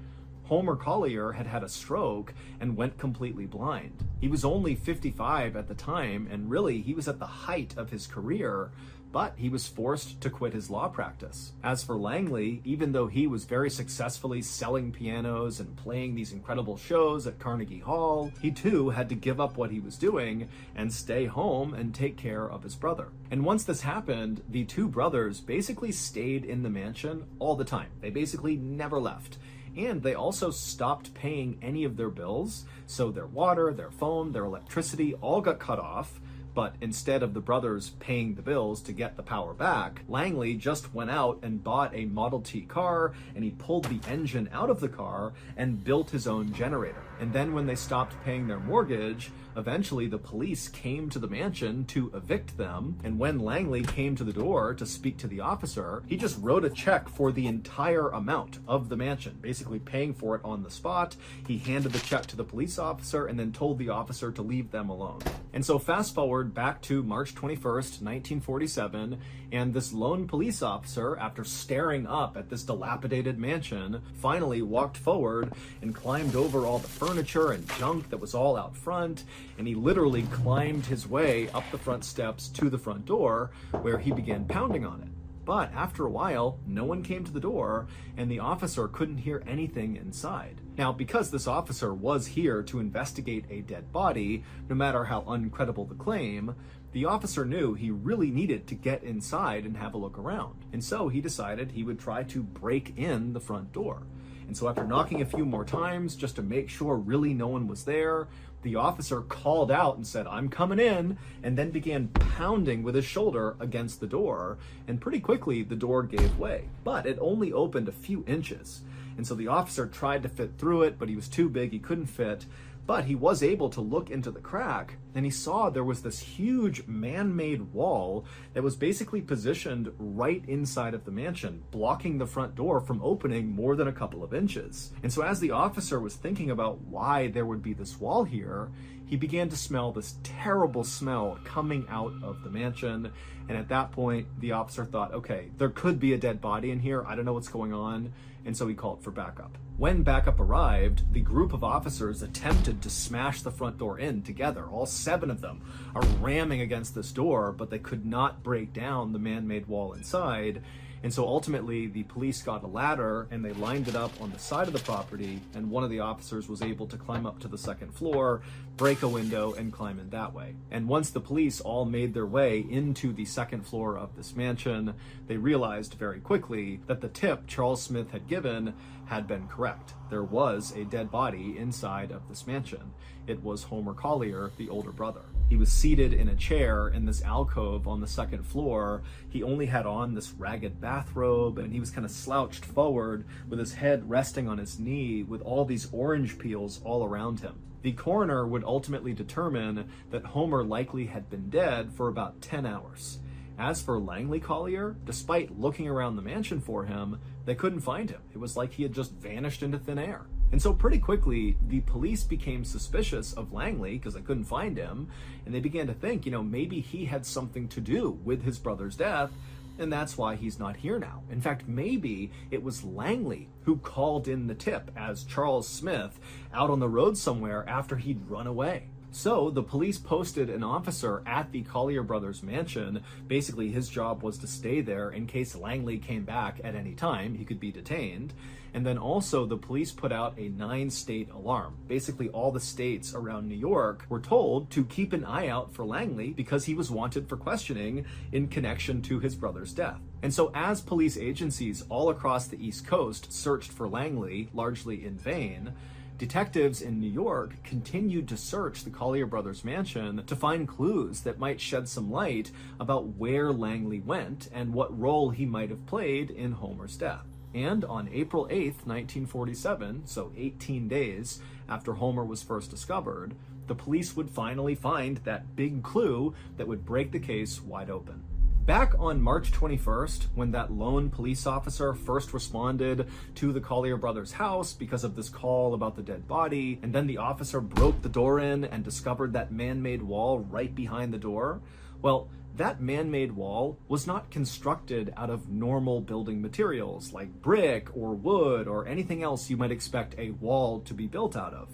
Homer Collier had had a stroke and went completely blind. He was only 55 at the time, and really he was at the height of his career, but he was forced to quit his law practice. As for Langley, even though he was very successfully selling pianos and playing these incredible shows at Carnegie Hall, he too had to give up what he was doing and stay home and take care of his brother. And once this happened, the two brothers basically stayed in the mansion all the time. They basically never left. And they also stopped paying any of their bills, so their water, their phone, their electricity all got cut off. But instead of the brothers paying the bills to get the power back, Langley just went out and bought a Model T car, and he pulled the engine out of the car and built his own generator. And then when they stopped paying their mortgage, eventually the police came to the mansion to evict them. And when Langley came to the door to speak to the officer, he just wrote a check for the entire amount of the mansion, basically paying for it on the spot. He handed the check to the police officer and then told the officer to leave them alone. And so fast forward back to March 21st, 1947, and this lone police officer, after staring up at this dilapidated mansion, finally walked forward and climbed over all the furniture and junk that was all out front, and he literally climbed his way up the front steps to the front door, where he began pounding on it. But after a while, no one came to the door, and the officer couldn't hear anything inside. Now, because this officer was here to investigate a dead body, no matter how uncredible the claim, the officer knew he really needed to get inside and have a look around. And so he decided he would try to break in the front door. And so after knocking a few more times, just to make sure really no one was there, the officer called out and said, "I'm coming in," and then began pounding with his shoulder against the door. And pretty quickly, the door gave way. But it only opened a few inches. And so the officer tried to fit through it, but he was too big, he couldn't fit. But he was able to look into the crack, and he saw there was this huge man-made wall that was basically positioned right inside of the mansion, blocking the front door from opening more than a couple of inches. And so as the officer was thinking about why there would be this wall here, he began to smell this terrible smell coming out of the mansion. And at that point, the officer thought, okay, there could be a dead body in here. I don't know what's going on. And so he called for backup. When backup arrived, the group of officers attempted to smash the front door in together. All 7 of them are ramming against this door, but they could not break down the man-made wall inside. And so ultimately, the police got a ladder and they lined it up on the side of the property, and one of the officers was able to climb up to the 2nd floor, break a window, and climb in that way. And once the police all made their way into the 2nd floor of this mansion, they realized very quickly that the tip Charles Smith had given had been correct. There was a dead body inside of this mansion. It was Homer Collier, the older brother. He was seated in a chair in this alcove on the 2nd floor. He only had on this ragged bathrobe, and he was kind of slouched forward with his head resting on his knee with all these orange peels all around him. The coroner would ultimately determine that Homer likely had been dead for about 10 hours. As for Langley Collier, despite looking around the mansion for him, they couldn't find him. It was like he had just vanished into thin air. And so pretty quickly, the police became suspicious of Langley because they couldn't find him, and they began to think, maybe he had something to do with his brother's death, and that's why he's not here now. In fact, maybe it was Langley who called in the tip as Charles Smith out on the road somewhere after he'd run away. So the police posted an officer at the Collier brothers' mansion. Basically, his job was to stay there in case Langley came back at any time. He could be detained. And then also the police put out a 9-state alarm. Basically, all the states around New York were told to keep an eye out for Langley because he was wanted for questioning in connection to his brother's death. And so as police agencies all across the East Coast searched for Langley, largely in vain, detectives in New York continued to search the Collier brothers' mansion to find clues that might shed some light about where Langley went and what role he might have played in Homer's death. And on April 8th, 1947, so 18 days after Homer was first discovered, the police would finally find that big clue that would break the case wide open. Back on March 21st, when that lone police officer first responded to the Collier brothers' house because of this call about the dead body, and then the officer broke the door in and discovered that man-made wall right behind the door, Well, that man-made wall was not constructed out of normal building materials like brick or wood or anything else you might expect a wall to be built out of.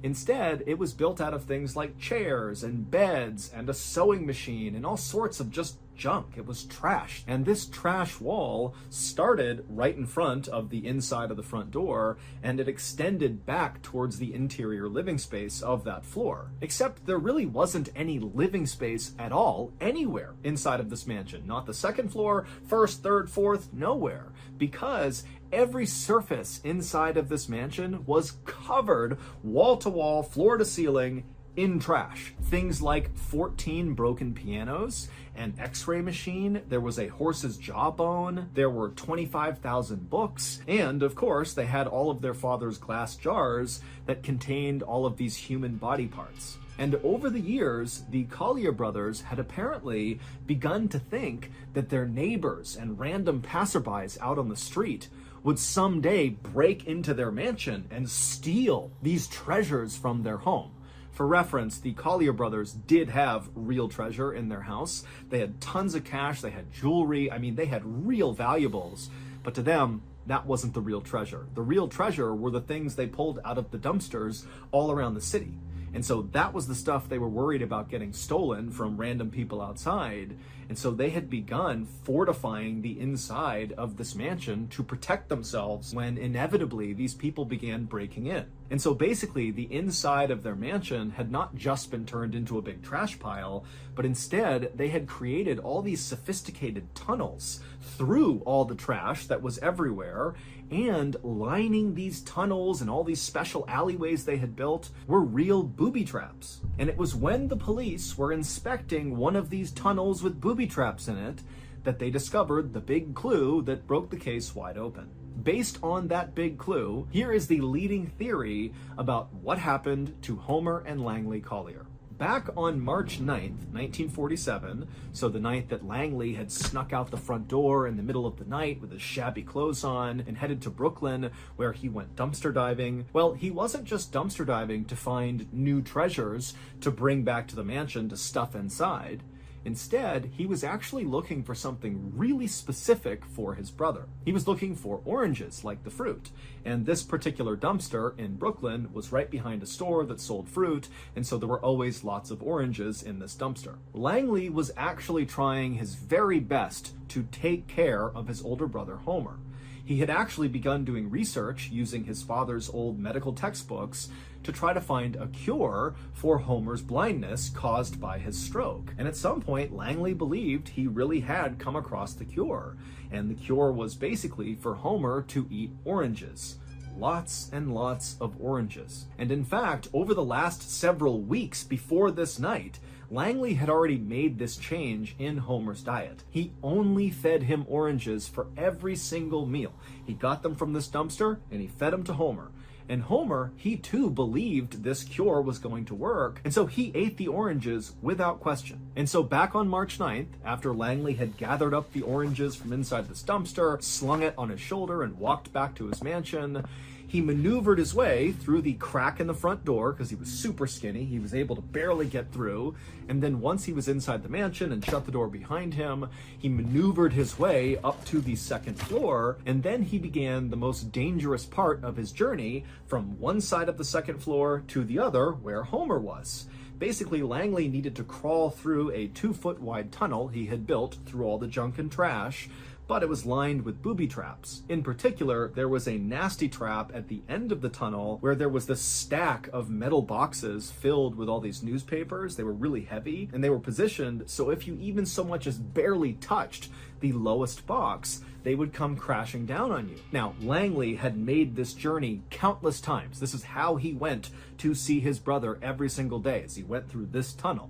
Instead, it was built out of things like chairs and beds and a sewing machine and all sorts of just junk. It was trash. And this trash wall started right in front of the inside of the front door, and it extended back towards the interior living space of that floor. Except there really wasn't any living space at all anywhere inside of this mansion. Not the second floor, first, third, fourth, nowhere. Because every surface inside of this mansion was covered wall to wall, floor to ceiling, in trash. Things like 14 broken pianos, an x-ray machine, there was a horse's jawbone, there were 25,000 books, and of course they had all of their father's glass jars that contained all of these human body parts. And over the years, the Collier brothers had apparently begun to think that their neighbors and random passerbys out on the street would someday break into their mansion and steal these treasures from their home. For reference, the Collier brothers did have real treasure in their house. They had tons of cash, they had jewelry, I mean, they had real valuables. But to them, that wasn't the real treasure. The real treasure were the things they pulled out of the dumpsters all around the city. And so that was the stuff they were worried about getting stolen from random people outside. And so they had begun fortifying the inside of this mansion to protect themselves when inevitably these people began breaking in. And so basically the inside of their mansion had not just been turned into a big trash pile, but instead they had created all these sophisticated tunnels through all the trash that was everywhere, and lining these tunnels and all these special alleyways they had built were real booby traps. And it was when the police were inspecting one of these tunnels with booby traps in it that they discovered the big clue that broke the case wide open. Based on that big clue, here is the leading theory about what happened to Homer and Langley Collier. Back on March 9th, 1947, so the night that Langley had snuck out the front door in the middle of the night with his shabby clothes on and headed to Brooklyn, where he went dumpster diving, well, he wasn't just dumpster diving to find new treasures to bring back to the mansion to stuff inside. Instead, he was actually looking for something really specific for his brother. He was looking for oranges, like the fruit. And this particular dumpster in Brooklyn was right behind a store that sold fruit, and so there were always lots of oranges in this dumpster. Langley was actually trying his very best to take care of his older brother, Homer. He had actually begun doing research using his father's old medical textbooks to try to find a cure for Homer's blindness caused by his stroke. And at some point, Langley believed he really had come across the cure. And the cure was basically for Homer to eat oranges. Lots and lots of oranges. And in fact, over the last several weeks before this night, Langley had already made this change in Homer's diet. He only fed him oranges for every single meal. He got them from this dumpster and he fed them to Homer. And Homer, he too believed this cure was going to work, and so he ate the oranges without question. And so back on March 9th, after Langley had gathered up the oranges from inside this dumpster, slung it on his shoulder, and walked back to his mansion, he maneuvered his way through the crack in the front door because he was super skinny. He was able to barely get through. And then once he was inside the mansion and shut the door behind him, he maneuvered his way up to the second floor. And then he began the most dangerous part of his journey from one side of the second floor to the other where Homer was. Basically, Langley needed to crawl through a 2-foot wide tunnel he had built through all the junk and trash, but it was lined with booby traps. In particular, there was a nasty trap at the end of the tunnel where there was this stack of metal boxes filled with all these newspapers. They were really heavy, and they were positioned so if you even so much as barely touched the lowest box, they would come crashing down on you. Now, Langley had made this journey countless times. This is how he went to see his brother every single day, as he went through this tunnel.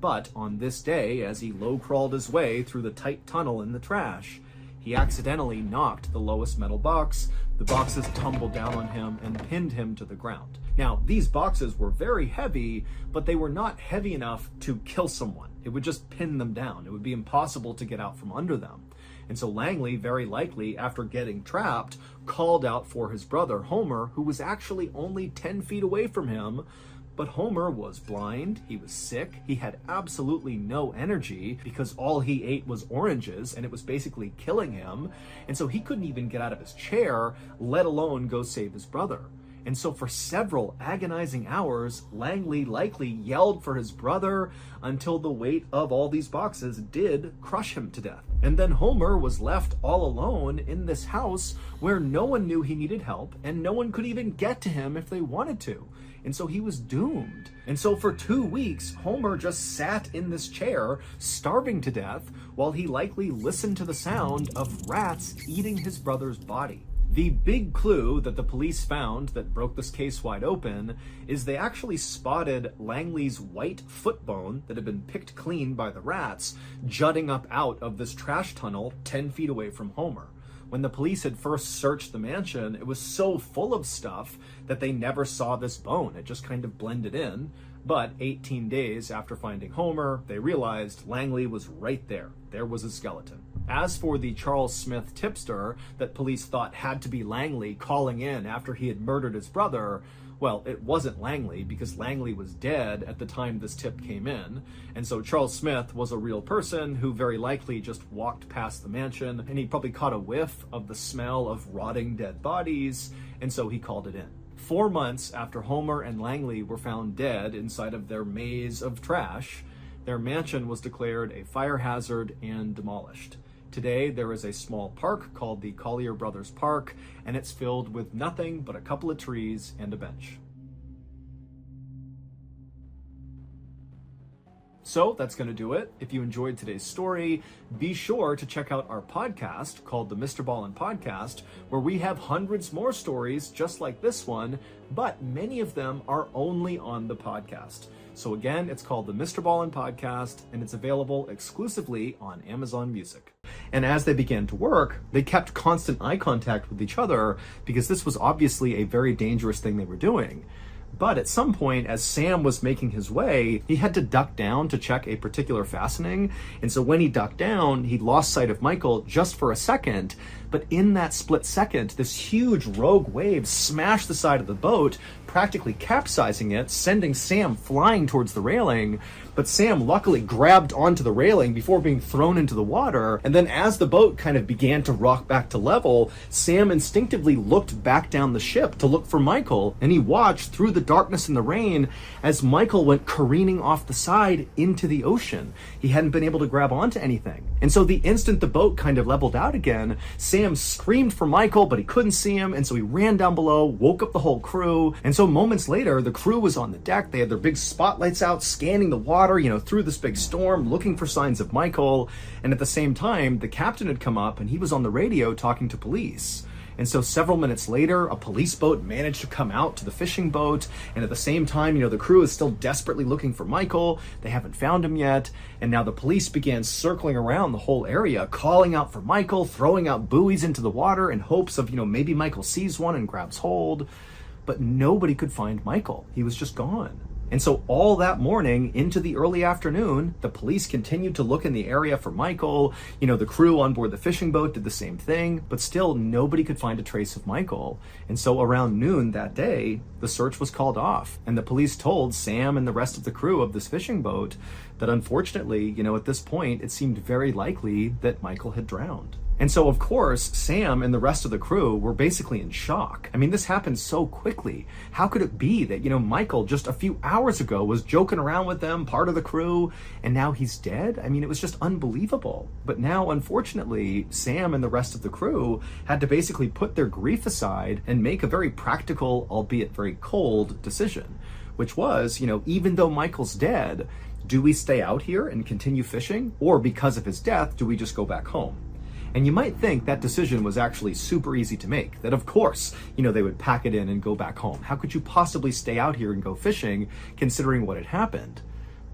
But on this day, as he low-crawled his way through the tight tunnel in the trash, he accidentally knocked the lowest metal box. The boxes tumbled down on him and pinned him to the ground. Now, these boxes were very heavy, but they were not heavy enough to kill someone. It would just pin them down. It would be impossible to get out from under them. And so Langley, very likely, after getting trapped, called out for his brother, Homer, who was actually only 10 feet away from him, But Homer was blind, he was sick, he had absolutely no energy because all he ate was oranges and it was basically killing him. And so he couldn't even get out of his chair, let alone go save his brother. And so for several agonizing hours, Langley likely yelled for his brother until the weight of all these boxes did crush him to death. And then Homer was left all alone in this house where no one knew he needed help and no one could even get to him if they wanted to. And so he was doomed. And so for 2 weeks, Homer just sat in this chair, starving to death, while he likely listened to the sound of rats eating his brother's body. The big clue that the police found that broke this case wide open is they actually spotted Langley's white foot bone that had been picked clean by the rats jutting up out of this trash tunnel 10 feet away from Homer. When the police had first searched the mansion, it was so full of stuff that they never saw this bone. It just kind of blended in. But 18 days after finding Homer, they realized Langley was right there. There was his skeleton. As for the Charles Smith tipster that police thought had to be Langley calling in after he had murdered his brother, well, it wasn't Langley because Langley was dead at the time this tip came in. And so Charles Smith was a real person who very likely just walked past the mansion and he probably caught a whiff of the smell of rotting dead bodies, and so he called it in. 4 months after Homer and Langley were found dead inside of their maze of trash, their mansion was declared a fire hazard and demolished. Today, there is a small park called the Collier Brothers Park, and it's filled with nothing but a couple of trees and a bench. So that's going to do it. If you enjoyed today's story, be sure to check out our podcast called the Mrballen Podcast, where we have hundreds more stories just like this one, but many of them are only on the podcast. So again, it's called the Mrballen Podcast, and it's available exclusively on Amazon Music. And as they began to work, they kept constant eye contact with each other because this was obviously a very dangerous thing they were doing. But at some point, as Sam was making his way, he had to duck down to check a particular fastening. And so when he ducked down, he lost sight of Michael just for a second. But in that split second, this huge rogue wave smashed the side of the boat, practically capsizing it, sending Sam flying towards the railing. But Sam luckily grabbed onto the railing before being thrown into the water. And then as the boat kind of began to rock back to level, Sam instinctively looked back down the ship to look for Michael. And he watched through the darkness and the rain as Michael went careening off the side into the ocean. He hadn't been able to grab onto anything. And so the instant the boat kind of leveled out again, Sam screamed for Michael, but he couldn't see him. And so he ran down below, woke up the whole crew. And so moments later, the crew was on the deck. They had their big spotlights out, scanning the water, through this big storm, looking for signs of Michael. And at the same time, the captain had come up and he was on the radio talking to police. And so several minutes later, a police boat managed to come out to the fishing boat. And at the same time, the crew is still desperately looking for Michael. They haven't found him yet. And now the police began circling around the whole area, calling out for Michael, throwing out buoys into the water in hopes of, maybe Michael sees one and grabs hold. But nobody could find Michael. He was just gone. And so all that morning into the early afternoon, the police continued to look in the area for Michael. The crew on board the fishing boat did the same thing, but still nobody could find a trace of Michael. And so around noon that day, the search was called off. And the police told Sam and the rest of the crew of this fishing boat that unfortunately, at this point, it seemed very likely that Michael had drowned. And so, of course, Sam and the rest of the crew were basically in shock. I mean, this happened so quickly. How could it be that, Michael just a few hours ago was joking around with them, part of the crew, and now he's dead? I mean, it was just unbelievable. But now, unfortunately, Sam and the rest of the crew had to basically put their grief aside and make a very practical, albeit very cold, decision, which was, even though Michael's dead, do we stay out here and continue fishing? Or because of his death, do we just go back home? And you might think that decision was actually super easy to make, that of course, they would pack it in and go back home. How could you possibly stay out here and go fishing considering what had happened?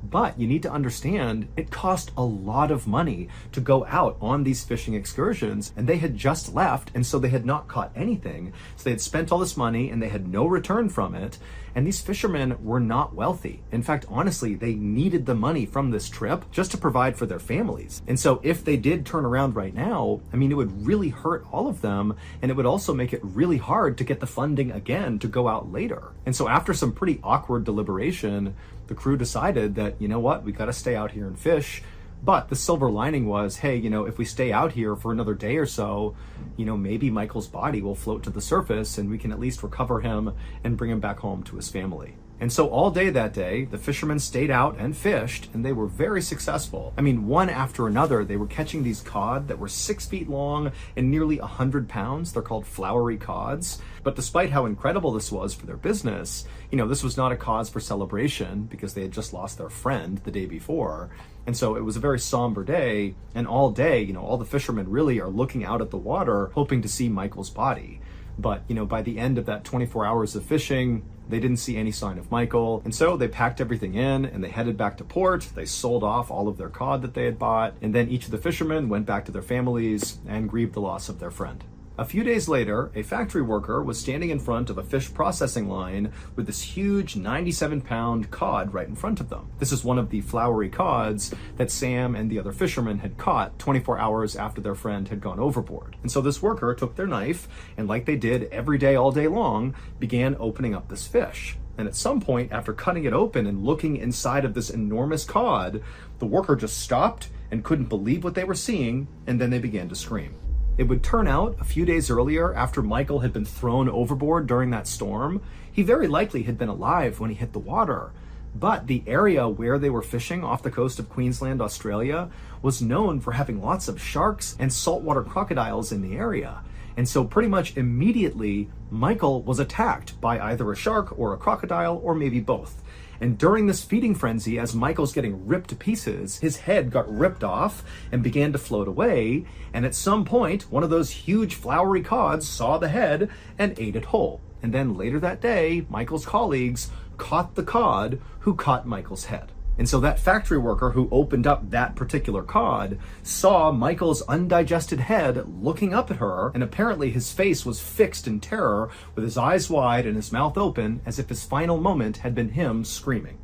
But you need to understand, it cost a lot of money to go out on these fishing excursions, and they had just left, and so they had not caught anything. So they had spent all this money and they had no return from it. And these fishermen were not wealthy. In fact, honestly, they needed the money from this trip just to provide for their families. And so if they did turn around right now, I mean, it would really hurt all of them, and it would also make it really hard to get the funding again to go out later. And so after some pretty awkward deliberation, the crew decided that, you know what, we got to stay out here and fish. But the silver lining was, hey, if we stay out here for another day or so, maybe Michael's body will float to the surface and we can at least recover him and bring him back home to his family. And so all day that day, the fishermen stayed out and fished, and they were very successful. I mean, one after another, they were catching these cod that were 6 feet long and nearly 100 pounds. They're called flowery cods. But despite how incredible this was for their business, this was not a cause for celebration because they had just lost their friend the day before. And so it was a very somber day, and all day, all the fishermen really are looking out at the water, hoping to see Michael's body. But, by the end of that 24 hours of fishing, they didn't see any sign of Michael. And so they packed everything in and they headed back to port. They sold off all of their cod that they had bought. And then each of the fishermen went back to their families and grieved the loss of their friend. A few days later, a factory worker was standing in front of a fish processing line with this huge 97-pound cod right in front of them. This is one of the flowery cods that Sam and the other fishermen had caught 24 hours after their friend had gone overboard. And so this worker took their knife and, like they did every day all day long, began opening up this fish. And at some point, after cutting it open and looking inside of this enormous cod, the worker just stopped and couldn't believe what they were seeing, and then they began to scream. It would turn out a few days earlier, after Michael had been thrown overboard during that storm, he very likely had been alive when he hit the water. But the area where they were fishing off the coast of Queensland, Australia, was known for having lots of sharks and saltwater crocodiles in the area. And so pretty much immediately, Michael was attacked by either a shark or a crocodile, or maybe both. And during this feeding frenzy, as Michael's getting ripped to pieces, his head got ripped off and began to float away. And at some point, one of those huge flowery cods saw the head and ate it whole. And then later that day, Michael's colleagues caught the cod who caught Michael's head. And so that factory worker who opened up that particular cod saw Michael's undigested head looking up at her, and apparently his face was fixed in terror with his eyes wide and his mouth open, as if his final moment had been him screaming.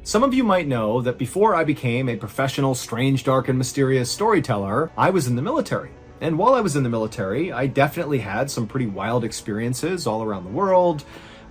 Some of you might know that before I became a professional, strange, dark, and mysterious storyteller, I was in the military. And while I was in the military, I definitely had some pretty wild experiences all around the world.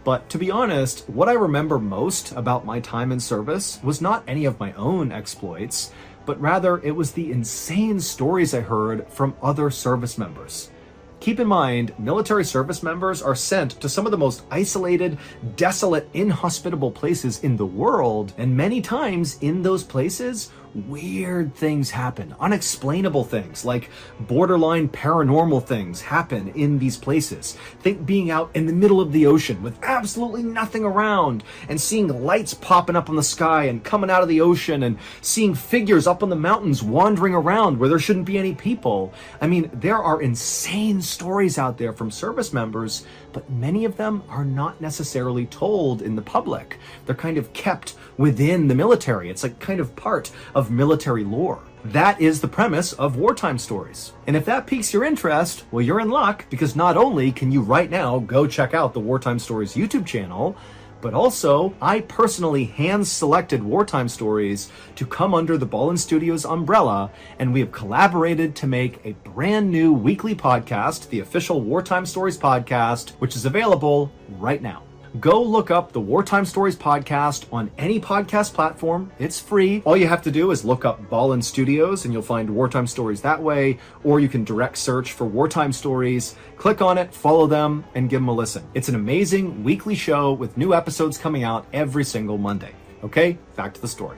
But to be honest, what I remember most about my time in service was not any of my own exploits, but rather it was the insane stories I heard from other service members. Keep in mind, military service members are sent to some of the most isolated, desolate, inhospitable places in the world, and many times in those places, weird things happen. Unexplainable things, like borderline paranormal things, happen in these places. Think being out in the middle of the ocean with absolutely nothing around and seeing lights popping up in the sky and coming out of the ocean, and seeing figures up on the mountains wandering around where there shouldn't be any people. I mean, there are insane stories out there from service members, but many of them are not necessarily told in the public. They're kind of kept within the military. It's like kind of part of military lore. That is the premise of wartime stories. And if that piques your interest, well, you're in luck, because not only can you right now go check out the Wartime Stories YouTube channel, but also I personally hand-selected wartime stories to come under the Mrballen Studios umbrella, and we have collaborated to make a brand new weekly podcast, the official Wartime Stories podcast, which is available right now. Go look up the Wartime Stories podcast on any podcast platform. It's free. All you have to do is look up Mrballen Studios and you'll find Wartime Stories that way, or you can direct search for Wartime Stories, click on it, follow them, and give them a listen. It's an amazing weekly show with new episodes coming out every single Monday. Okay, back to the story.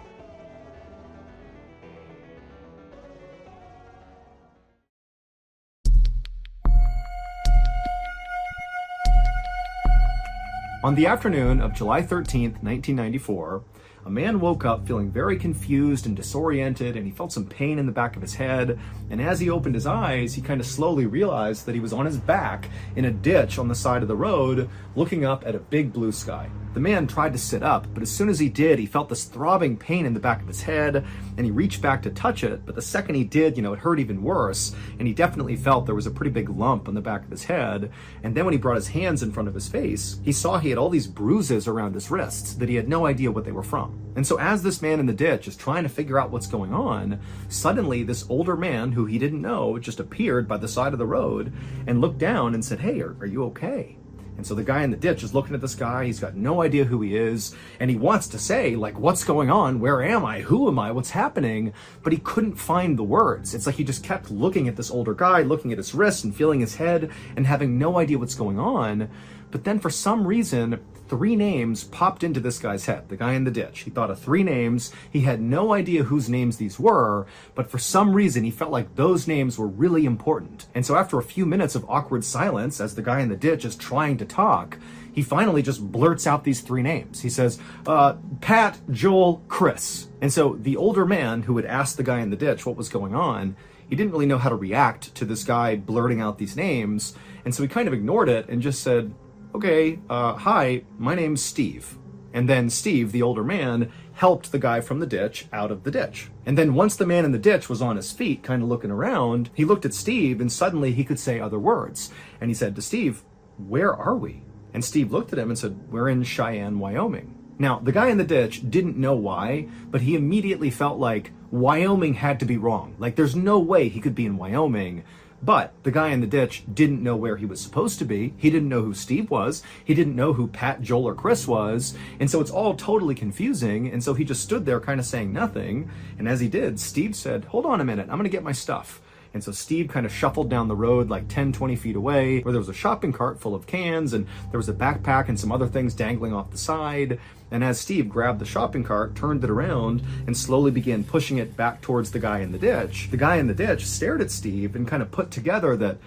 On the afternoon of July 13th, 1994, a man woke up feeling very confused and disoriented, and he felt some pain in the back of his head. And as he opened his eyes, he kind of slowly realized that he was on his back in a ditch on the side of the road, looking up at a big blue sky. The man tried to sit up, but as soon as he did, he felt this throbbing pain in the back of his head, and he reached back to touch it, but the second he did, it hurt even worse, and he definitely felt there was a pretty big lump on the back of his head. And then when he brought his hands in front of his face, he saw he had all these bruises around his wrists that he had no idea what they were from. And so as this man in the ditch is trying to figure out what's going on, suddenly this older man who he didn't know just appeared by the side of the road and looked down and said, "Hey, are you okay?" And so the guy in the ditch is looking at this guy. He's got no idea who he is. And he wants to say, like, what's going on? Where am I? Who am I? What's happening? But he couldn't find the words. It's like he just kept looking at this older guy, looking at his wrists and feeling his head and having no idea what's going on. But then for some reason, 3 names popped into this guy's head, the guy in the ditch. He thought of 3 names. He had no idea whose names these were, but for some reason, he felt like those names were really important. And so after a few minutes of awkward silence, as the guy in the ditch is trying to talk, he finally just blurts out these 3 names. He says, Pat, Joel, Chris. And so the older man who had asked the guy in the ditch what was going on, he didn't really know how to react to this guy blurting out these names. And so he kind of ignored it and just said, "Okay, hi, my name's Steve." And then Steve, the older man, helped the guy from the ditch out of the ditch. And then once the man in the ditch was on his feet, kind of looking around, he looked at Steve and suddenly he could say other words. And he said to Steve, "Where are we?" And Steve looked at him and said, "We're in Cheyenne, Wyoming." Now, the guy in the ditch didn't know why, but he immediately felt like Wyoming had to be wrong. Like, there's no way he could be in Wyoming. But the guy in the ditch didn't know where he was supposed to be. He didn't know who Steve was. He didn't know who Pat, Joel, or Chris was. And so it's all totally confusing. And so he just stood there kind of saying nothing. And as he did, Steve said, "Hold on a minute, I'm going to get my stuff." And so Steve kind of shuffled down the road like 10, 20 feet away, where there was a shopping cart full of cans, and there was a backpack and some other things dangling off the side. And as Steve grabbed the shopping cart, turned it around, and slowly began pushing it back towards the guy in the ditch stared at Steve and kind of put together that,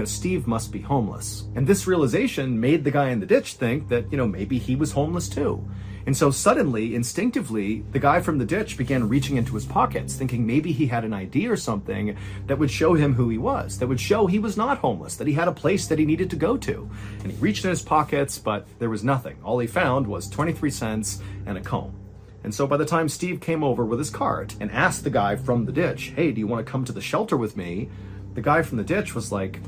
Steve must be homeless. And this realization made the guy in the ditch think that, maybe he was homeless too. And so suddenly, instinctively, the guy from the ditch began reaching into his pockets, thinking maybe he had an ID or something that would show him who he was, that would show he was not homeless, that he had a place that he needed to go to. And he reached in his pockets, but there was nothing. All he found was 23 cents and a comb. And so by the time Steve came over with his cart and asked the guy from the ditch, "Hey, do you want to come to the shelter with me?" the guy from the ditch was like,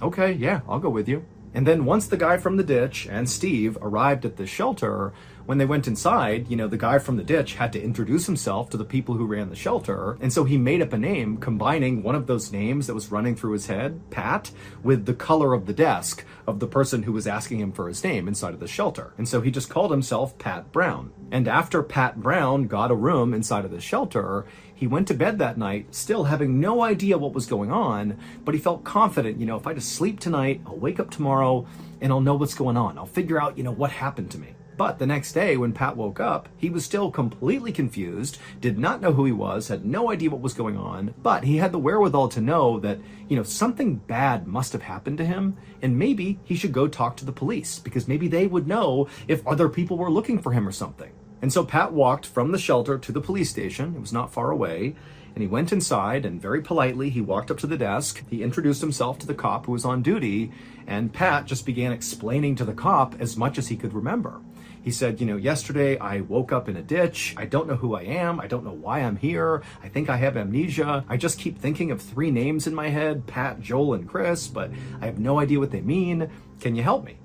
"Okay, yeah, I'll go with you." And then once the guy from the ditch and Steve arrived at the shelter, when they went inside, the guy from the ditch had to introduce himself to the people who ran the shelter. And so he made up a name combining one of those names that was running through his head, Pat, with the color of the desk of the person who was asking him for his name inside of the shelter. And so he just called himself Pat Brown. And after Pat Brown got a room inside of the shelter, he went to bed that night, still having no idea what was going on, but he felt confident, if I just sleep tonight, I'll wake up tomorrow and I'll know what's going on. I'll figure out, what happened to me. But the next day when Pat woke up, he was still completely confused, did not know who he was, had no idea what was going on, but he had the wherewithal to know that, something bad must have happened to him, and maybe he should go talk to the police, because maybe they would know if other people were looking for him or something. And so Pat walked from the shelter to the police station. It was not far away. And he went inside and very politely, he walked up to the desk. He introduced himself to the cop who was on duty. And Pat just began explaining to the cop as much as he could remember. He said, yesterday I woke up in a ditch. I don't know who I am. I don't know why I'm here. I think I have amnesia. I just keep thinking of 3 names in my head, Pat, Joel, and Chris, but I have no idea what they mean. Can you help me?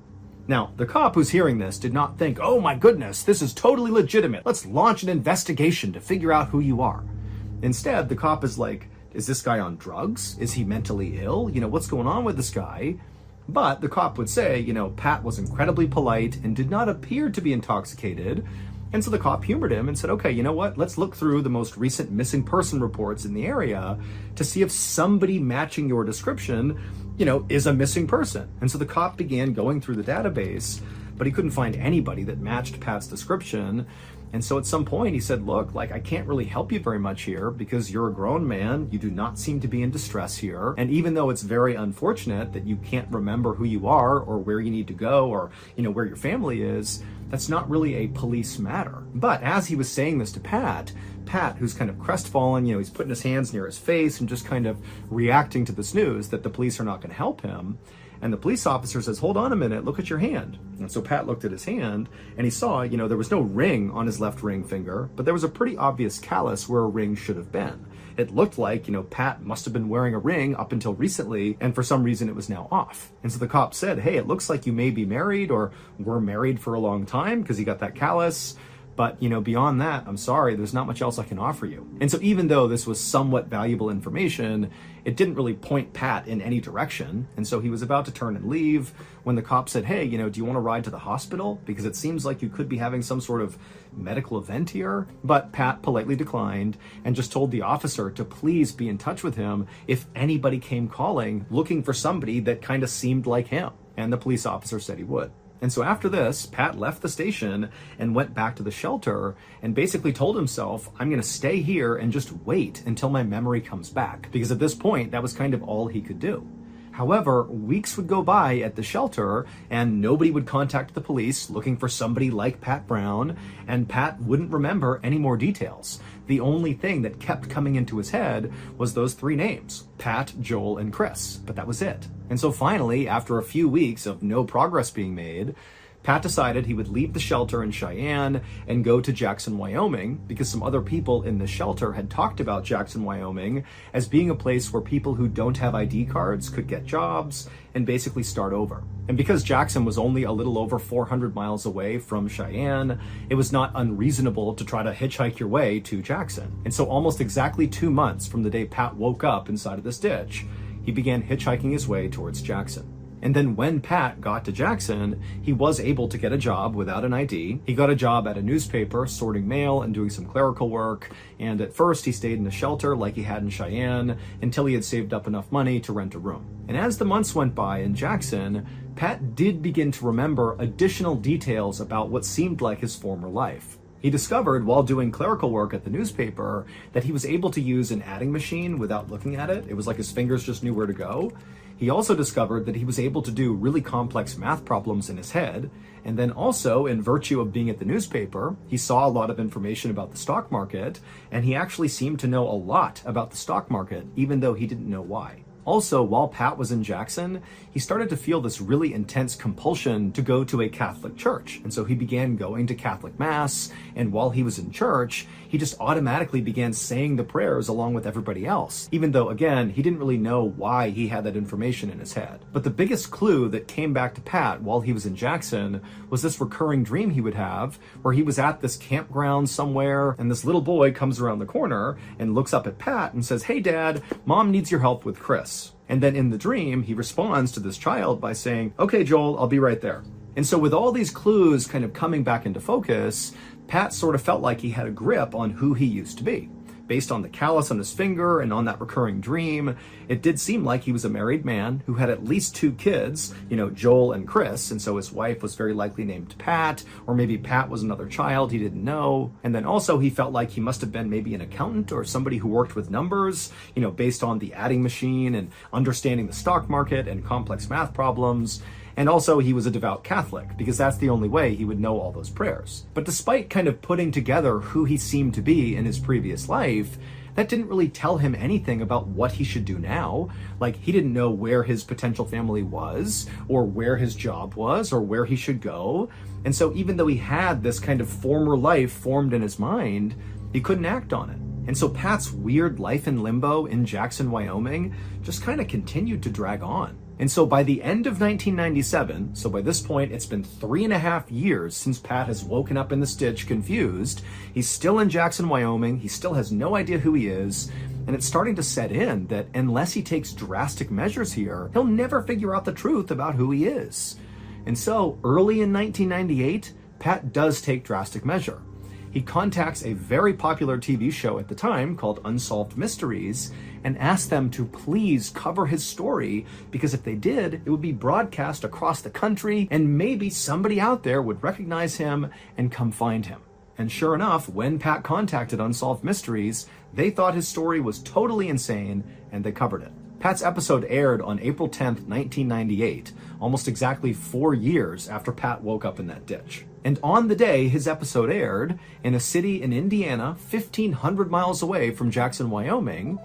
Now, the cop who's hearing this did not think, "Oh my goodness, this is totally legitimate. Let's launch an investigation to figure out who you are." Instead, the cop is like, "Is this guy on drugs? Is he mentally ill? What's going on with this guy?" But the cop would say, Pat was incredibly polite and did not appear to be intoxicated. And so the cop humored him and said, "Okay, you know what? Let's look through the most recent missing person reports in the area to see if somebody matching your description, is a missing person." And so the cop began going through the database, but he couldn't find anybody that matched Pat's description. And so at some point he said, "Look, I can't really help you very much here because you're a grown man. You do not seem to be in distress here. And even though it's very unfortunate that you can't remember who you are or where you need to go or, where your family is, That's not really a police matter. But as he was saying this to Pat, who's kind of crestfallen, he's putting his hands near his face and just kind of reacting to this news that the police are not going to help him. And the police officer says, hold on a minute, look at your hand. And so Pat looked at his hand and he saw, there was no ring on his left ring finger, but there was a pretty obvious callus where a ring should have been. It looked like, Pat must have been wearing a ring up until recently, and for some reason it was now off. And so the cop said, hey, it looks like you may be married or were married for a long time because you got that callus. But, beyond that, I'm sorry, there's not much else I can offer you. And so even though this was somewhat valuable information, it didn't really point Pat in any direction. And so he was about to turn and leave when the cop said, hey, do you want to ride to the hospital? Because it seems like you could be having some sort of medical event here. But Pat politely declined and just told the officer to please be in touch with him if anybody came calling looking for somebody that kind of seemed like him. And the police officer said he would. And so after this, Pat left the station and went back to the shelter and basically told himself, I'm going to stay here and just wait until my memory comes back. Because at this point, that was kind of all he could do. However, weeks would go by at the shelter and nobody would contact the police looking for somebody like Pat Brown, and Pat wouldn't remember any more details. The only thing that kept coming into his head was those three names, Pat, Joel, and Chris, but that was it. And so finally, after a few weeks of no progress being made, Pat decided he would leave the shelter in Cheyenne and go to Jackson, Wyoming, because some other people in the shelter had talked about Jackson, Wyoming as being a place where people who don't have ID cards could get jobs and basically start over. And because Jackson was only a little over 400 miles away from Cheyenne, it was not unreasonable to try to hitchhike your way to Jackson. And so almost exactly 2 months from the day Pat woke up inside of this ditch, he began hitchhiking his way towards Jackson. And then when Pat got to Jackson, he was able to get a job without an ID. He got a job at a newspaper, sorting mail and doing some clerical work. And at first he stayed in a shelter like he had in Cheyenne until he had saved up enough money to rent a room. And as the months went by in Jackson, Pat did begin to remember additional details about what seemed like his former life. He discovered while doing clerical work at the newspaper that he was able to use an adding machine without looking at it. It was like his fingers just knew where to go. He also discovered that he was able to do really complex math problems in his head. And then also, in virtue of being at the newspaper, he saw a lot of information about the stock market, and he actually seemed to know a lot about the stock market, even though he didn't know why. Also, while Pat was in Jackson, he started to feel this really intense compulsion to go to a Catholic church. And so he began going to Catholic Mass, and while he was in church, he just automatically began saying the prayers along with everybody else, even though, again, he didn't really know why he had that information in his head. But the biggest clue that came back to Pat while he was in Jackson was this recurring dream he would have, where he was at this campground somewhere, and this little boy comes around the corner and looks up at Pat and says, "Hey, Dad, Mom needs your help with Chris." And then in the dream, he responds to this child by saying, "Okay, Joel, I'll be right there." And so with all these clues kind of coming back into focus, Pat sort of felt like he had a grip on who he used to be. Based on the callus on his finger and on that recurring dream, it did seem like he was a married man who had at least 2 kids, Joel and Chris, and so his wife was very likely named Pat, or maybe Pat was another child he didn't know. And then also he felt like he must have been maybe an accountant or somebody who worked with numbers, based on the adding machine and understanding the stock market and complex math problems. And also he was a devout Catholic, because that's the only way he would know all those prayers. But despite kind of putting together who he seemed to be in his previous life, that didn't really tell him anything about what he should do now. Like, he didn't know where his potential family was, or where his job was, or where he should go. And so even though he had this kind of former life formed in his mind, he couldn't act on it. And so Pat's weird life in limbo in Jackson, Wyoming, just kind of continued to drag on. And so by the end of 1997, so by this point, it's been 3.5 years since Pat has woken up in the ditch confused. He's still in Jackson, Wyoming. He still has no idea who he is. And it's starting to set in that unless he takes drastic measures here, he'll never figure out the truth about who he is. And so early in 1998, Pat does take drastic measure. He contacts a very popular TV show at the time called Unsolved Mysteries and asks them to please cover his story, because if they did, it would be broadcast across the country and maybe somebody out there would recognize him and come find him. And sure enough, when Pat contacted Unsolved Mysteries, they thought his story was totally insane and they covered it. Pat's episode aired on April 10th, 1998, almost exactly 4 years after Pat woke up in that ditch. And on the day his episode aired, in a city in Indiana, 1,500 miles away from Jackson, Wyoming,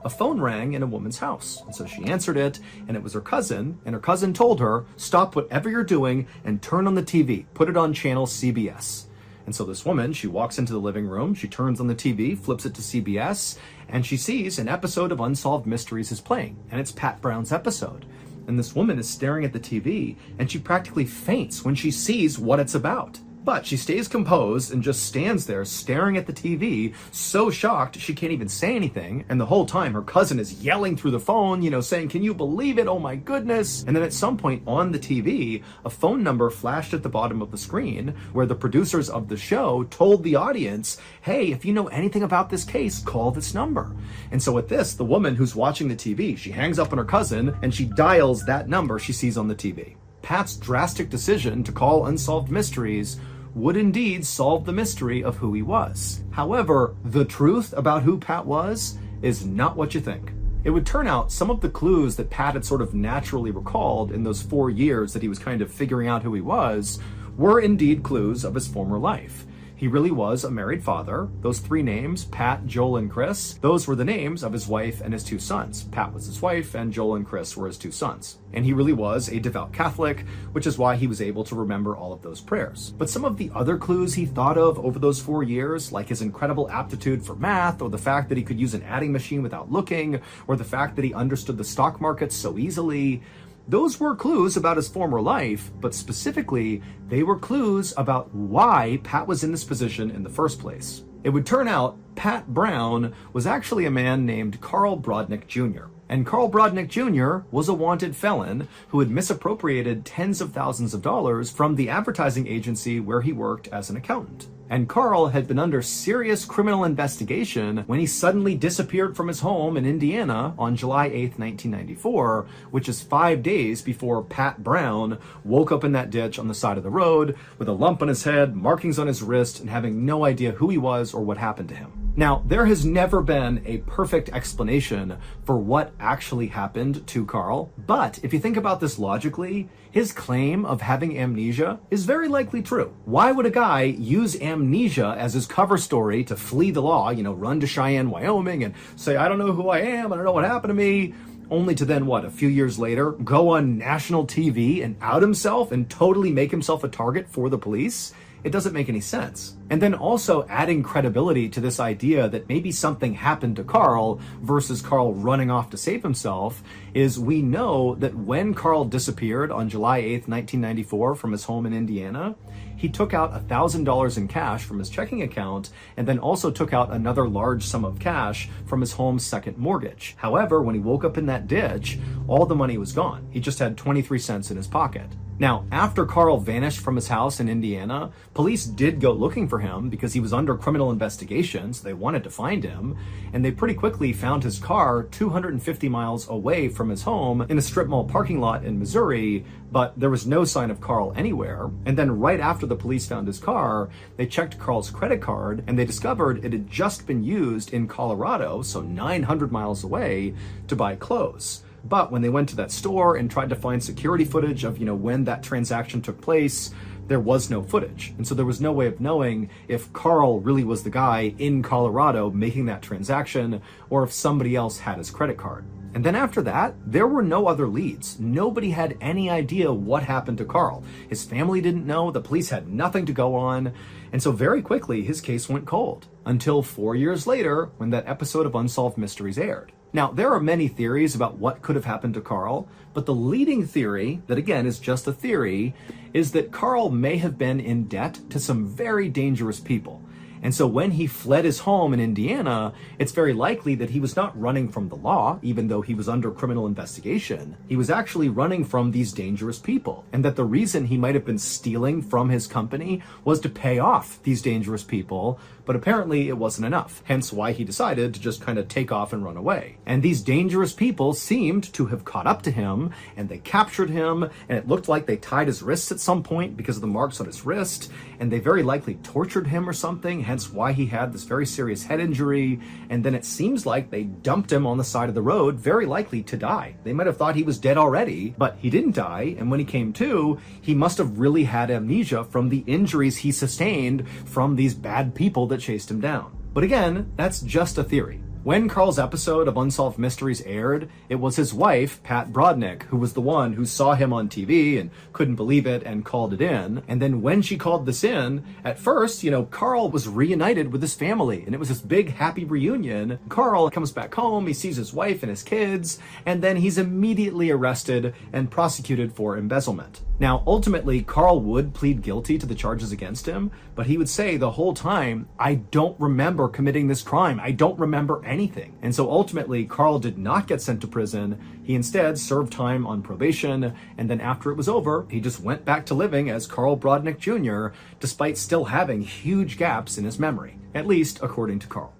a phone rang in a woman's house. And so she answered it, and it was her cousin, and her cousin told her, "Stop whatever you're doing and turn on the TV. Put it on channel CBS." And so this woman, she walks into the living room, she turns on the TV, flips it to CBS, and she sees an episode of Unsolved Mysteries is playing, and it's Pat Brown's episode. And this woman is staring at the TV, and she practically faints when she sees what it's about. But she stays composed and just stands there staring at the TV, so shocked she can't even say anything. And the whole time her cousin is yelling through the phone, saying, "Can you believe it? Oh my goodness." And then at some point on the TV, a phone number flashed at the bottom of the screen where the producers of the show told the audience, "Hey, if you know anything about this case, call this number." And so at this, the woman who's watching the TV, she hangs up on her cousin and she dials that number she sees on the TV. Pat's drastic decision to call Unsolved Mysteries would indeed solve the mystery of who he was. However, the truth about who Pat was is not what you think. It would turn out some of the clues that Pat had sort of naturally recalled in those 4 years that he was kind of figuring out who he was were indeed clues of his former life. He really was a married father. Those 3 names, Pat, Joel, and Chris, those were the names of his wife and his 2 sons. Pat was his wife, and Joel and Chris were his 2 sons. And he really was a devout Catholic, which is why he was able to remember all of those prayers. But some of the other clues he thought of over those 4 years, like his incredible aptitude for math, or the fact that he could use an adding machine without looking, or the fact that he understood the stock market so easily, those were clues about his former life, but specifically, they were clues about why Pat was in this position in the first place. It would turn out Pat Brown was actually a man named Carl Brodnick Jr. And Carl Brodnick Jr. was a wanted felon who had misappropriated tens of thousands of dollars from the advertising agency where he worked as an accountant. And Carl had been under serious criminal investigation when he suddenly disappeared from his home in Indiana on July 8th, 1994, which is 5 days before Pat Brown woke up in that ditch on the side of the road with a lump on his head, markings on his wrist, and having no idea who he was or what happened to him. Now, there has never been a perfect explanation for what actually happened to Carl, but if you think about this logically, his claim of having amnesia is very likely true. Why would a guy use amnesia as his cover story to flee the law, run to Cheyenne, Wyoming, and say, "I don't know who I am, I don't know what happened to me," only to then, a few years later, go on national TV and out himself and totally make himself a target for the police? It doesn't make any sense. And then also adding credibility to this idea that maybe something happened to Carl versus Carl running off to save himself is we know that when Carl disappeared on July 8th, 1994 from his home in Indiana, he took out $1,000 in cash from his checking account and then also took out another large sum of cash from his home's second mortgage. However, when he woke up in that ditch, all the money was gone. He just had 23 cents in his pocket. Now, after Carl vanished from his house in Indiana, police did go looking for him because he was under criminal investigation, so they wanted to find him, and they pretty quickly found his car 250 miles away from his home in a strip mall parking lot in Missouri, but there was no sign of Carl anywhere. And then right after the police found his car, they checked Carl's credit card, and they discovered it had just been used in Colorado, so 900 miles away, to buy clothes. But when they went to that store and tried to find security footage of, when that transaction took place, there was no footage. And so there was no way of knowing if Carl really was the guy in Colorado making that transaction or if somebody else had his credit card. And then after that, there were no other leads. Nobody had any idea what happened to Carl. His family didn't know, the police had nothing to go on. And so very quickly, his case went cold until 4 years later when that episode of Unsolved Mysteries aired. Now, there are many theories about what could have happened to Carl, but the leading theory, that again is just a theory, is that Carl may have been in debt to some very dangerous people. And so when he fled his home in Indiana, it's very likely that he was not running from the law, even though he was under criminal investigation. He was actually running from these dangerous people. And that the reason he might have been stealing from his company was to pay off these dangerous people, but apparently it wasn't enough. Hence why he decided to just kind of take off and run away. And these dangerous people seemed to have caught up to him, and they captured him, and it looked like they tied his wrists at some point because of the marks on his wrist, and they very likely tortured him or something, hence why he had this very serious head injury. And then it seems like they dumped him on the side of the road, very likely to die. They might have thought he was dead already, but he didn't die. And when he came to, he must have really had amnesia from the injuries he sustained from these bad people that chased him down. But again, that's just a theory. When Carl's episode of Unsolved Mysteries aired, it was his wife, Pat Brodnick, who was the one who saw him on TV and couldn't believe it and called it in. And then when she called this in, at first, Carl was reunited with his family, and it was this big happy reunion. Carl comes back home, he sees his wife and his kids, and then he's immediately arrested and prosecuted for embezzlement. Now, ultimately, Carl would plead guilty to the charges against him, but he would say the whole time, I don't remember committing this crime. I don't remember anything. And so ultimately, Carl did not get sent to prison. He instead served time on probation, and then after it was over, he just went back to living as Carl Brodnick Jr., despite still having huge gaps in his memory, at least according to Carl.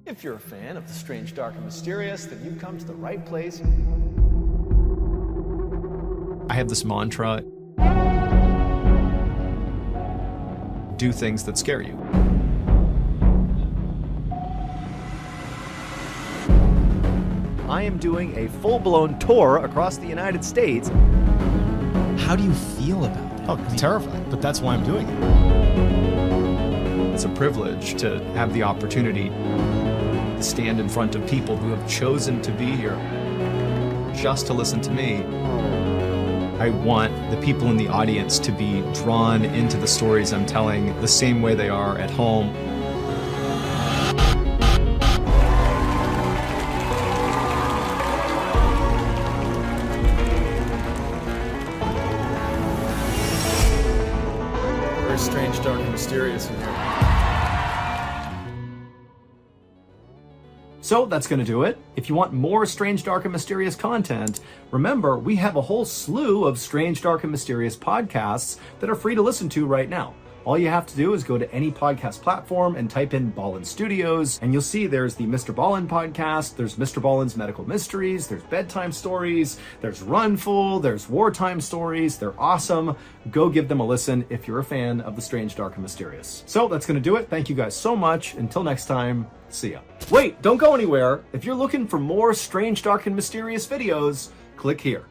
If you're a fan of the strange, dark, and mysterious, then you've come to the right place. I have this mantra: do things that scare you. I am doing a full-blown tour across the United States. How do you feel about that? Oh, terrified, but that's why I'm doing it. It's a privilege to have the opportunity to stand in front of people who have chosen to be here just to listen to me. I want the people in the audience to be drawn into the stories I'm telling the same way they are at home. Very strange, dark, and mysterious in here. So that's going to do it. If you want more strange, dark, and mysterious content, remember, we have a whole slew of strange, dark, and mysterious podcasts that are free to listen to right now. All you have to do is go to any podcast platform and type in Ballen Studios, and you'll see there's the Mrballen podcast, there's Mrballen's Medical Mysteries, there's Bedtime Stories, there's Runful, there's Wartime Stories. They're awesome. Go give them a listen if you're a fan of the strange, dark, and mysterious. So that's going to do it. Thank you guys so much. Until next time, see ya. Wait, don't go anywhere. If you're looking for more strange, dark, and mysterious videos, click here.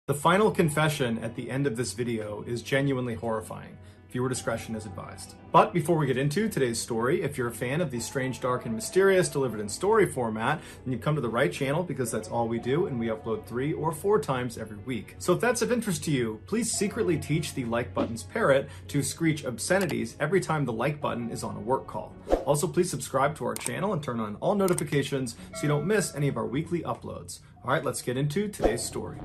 The final confession at the end of this video is genuinely horrifying. Viewer discretion is advised. But before we get into today's story, if you're a fan of the strange, dark, and mysterious delivered in story format, then you've come to the right channel, because that's all we do, and we upload 3 or 4 times every week. So if that's of interest to you, please secretly teach the like button's parrot to screech obscenities every time the like button is on a work call. Also, please subscribe to our channel and turn on all notifications so you don't miss any of our weekly uploads. All right, let's get into today's story.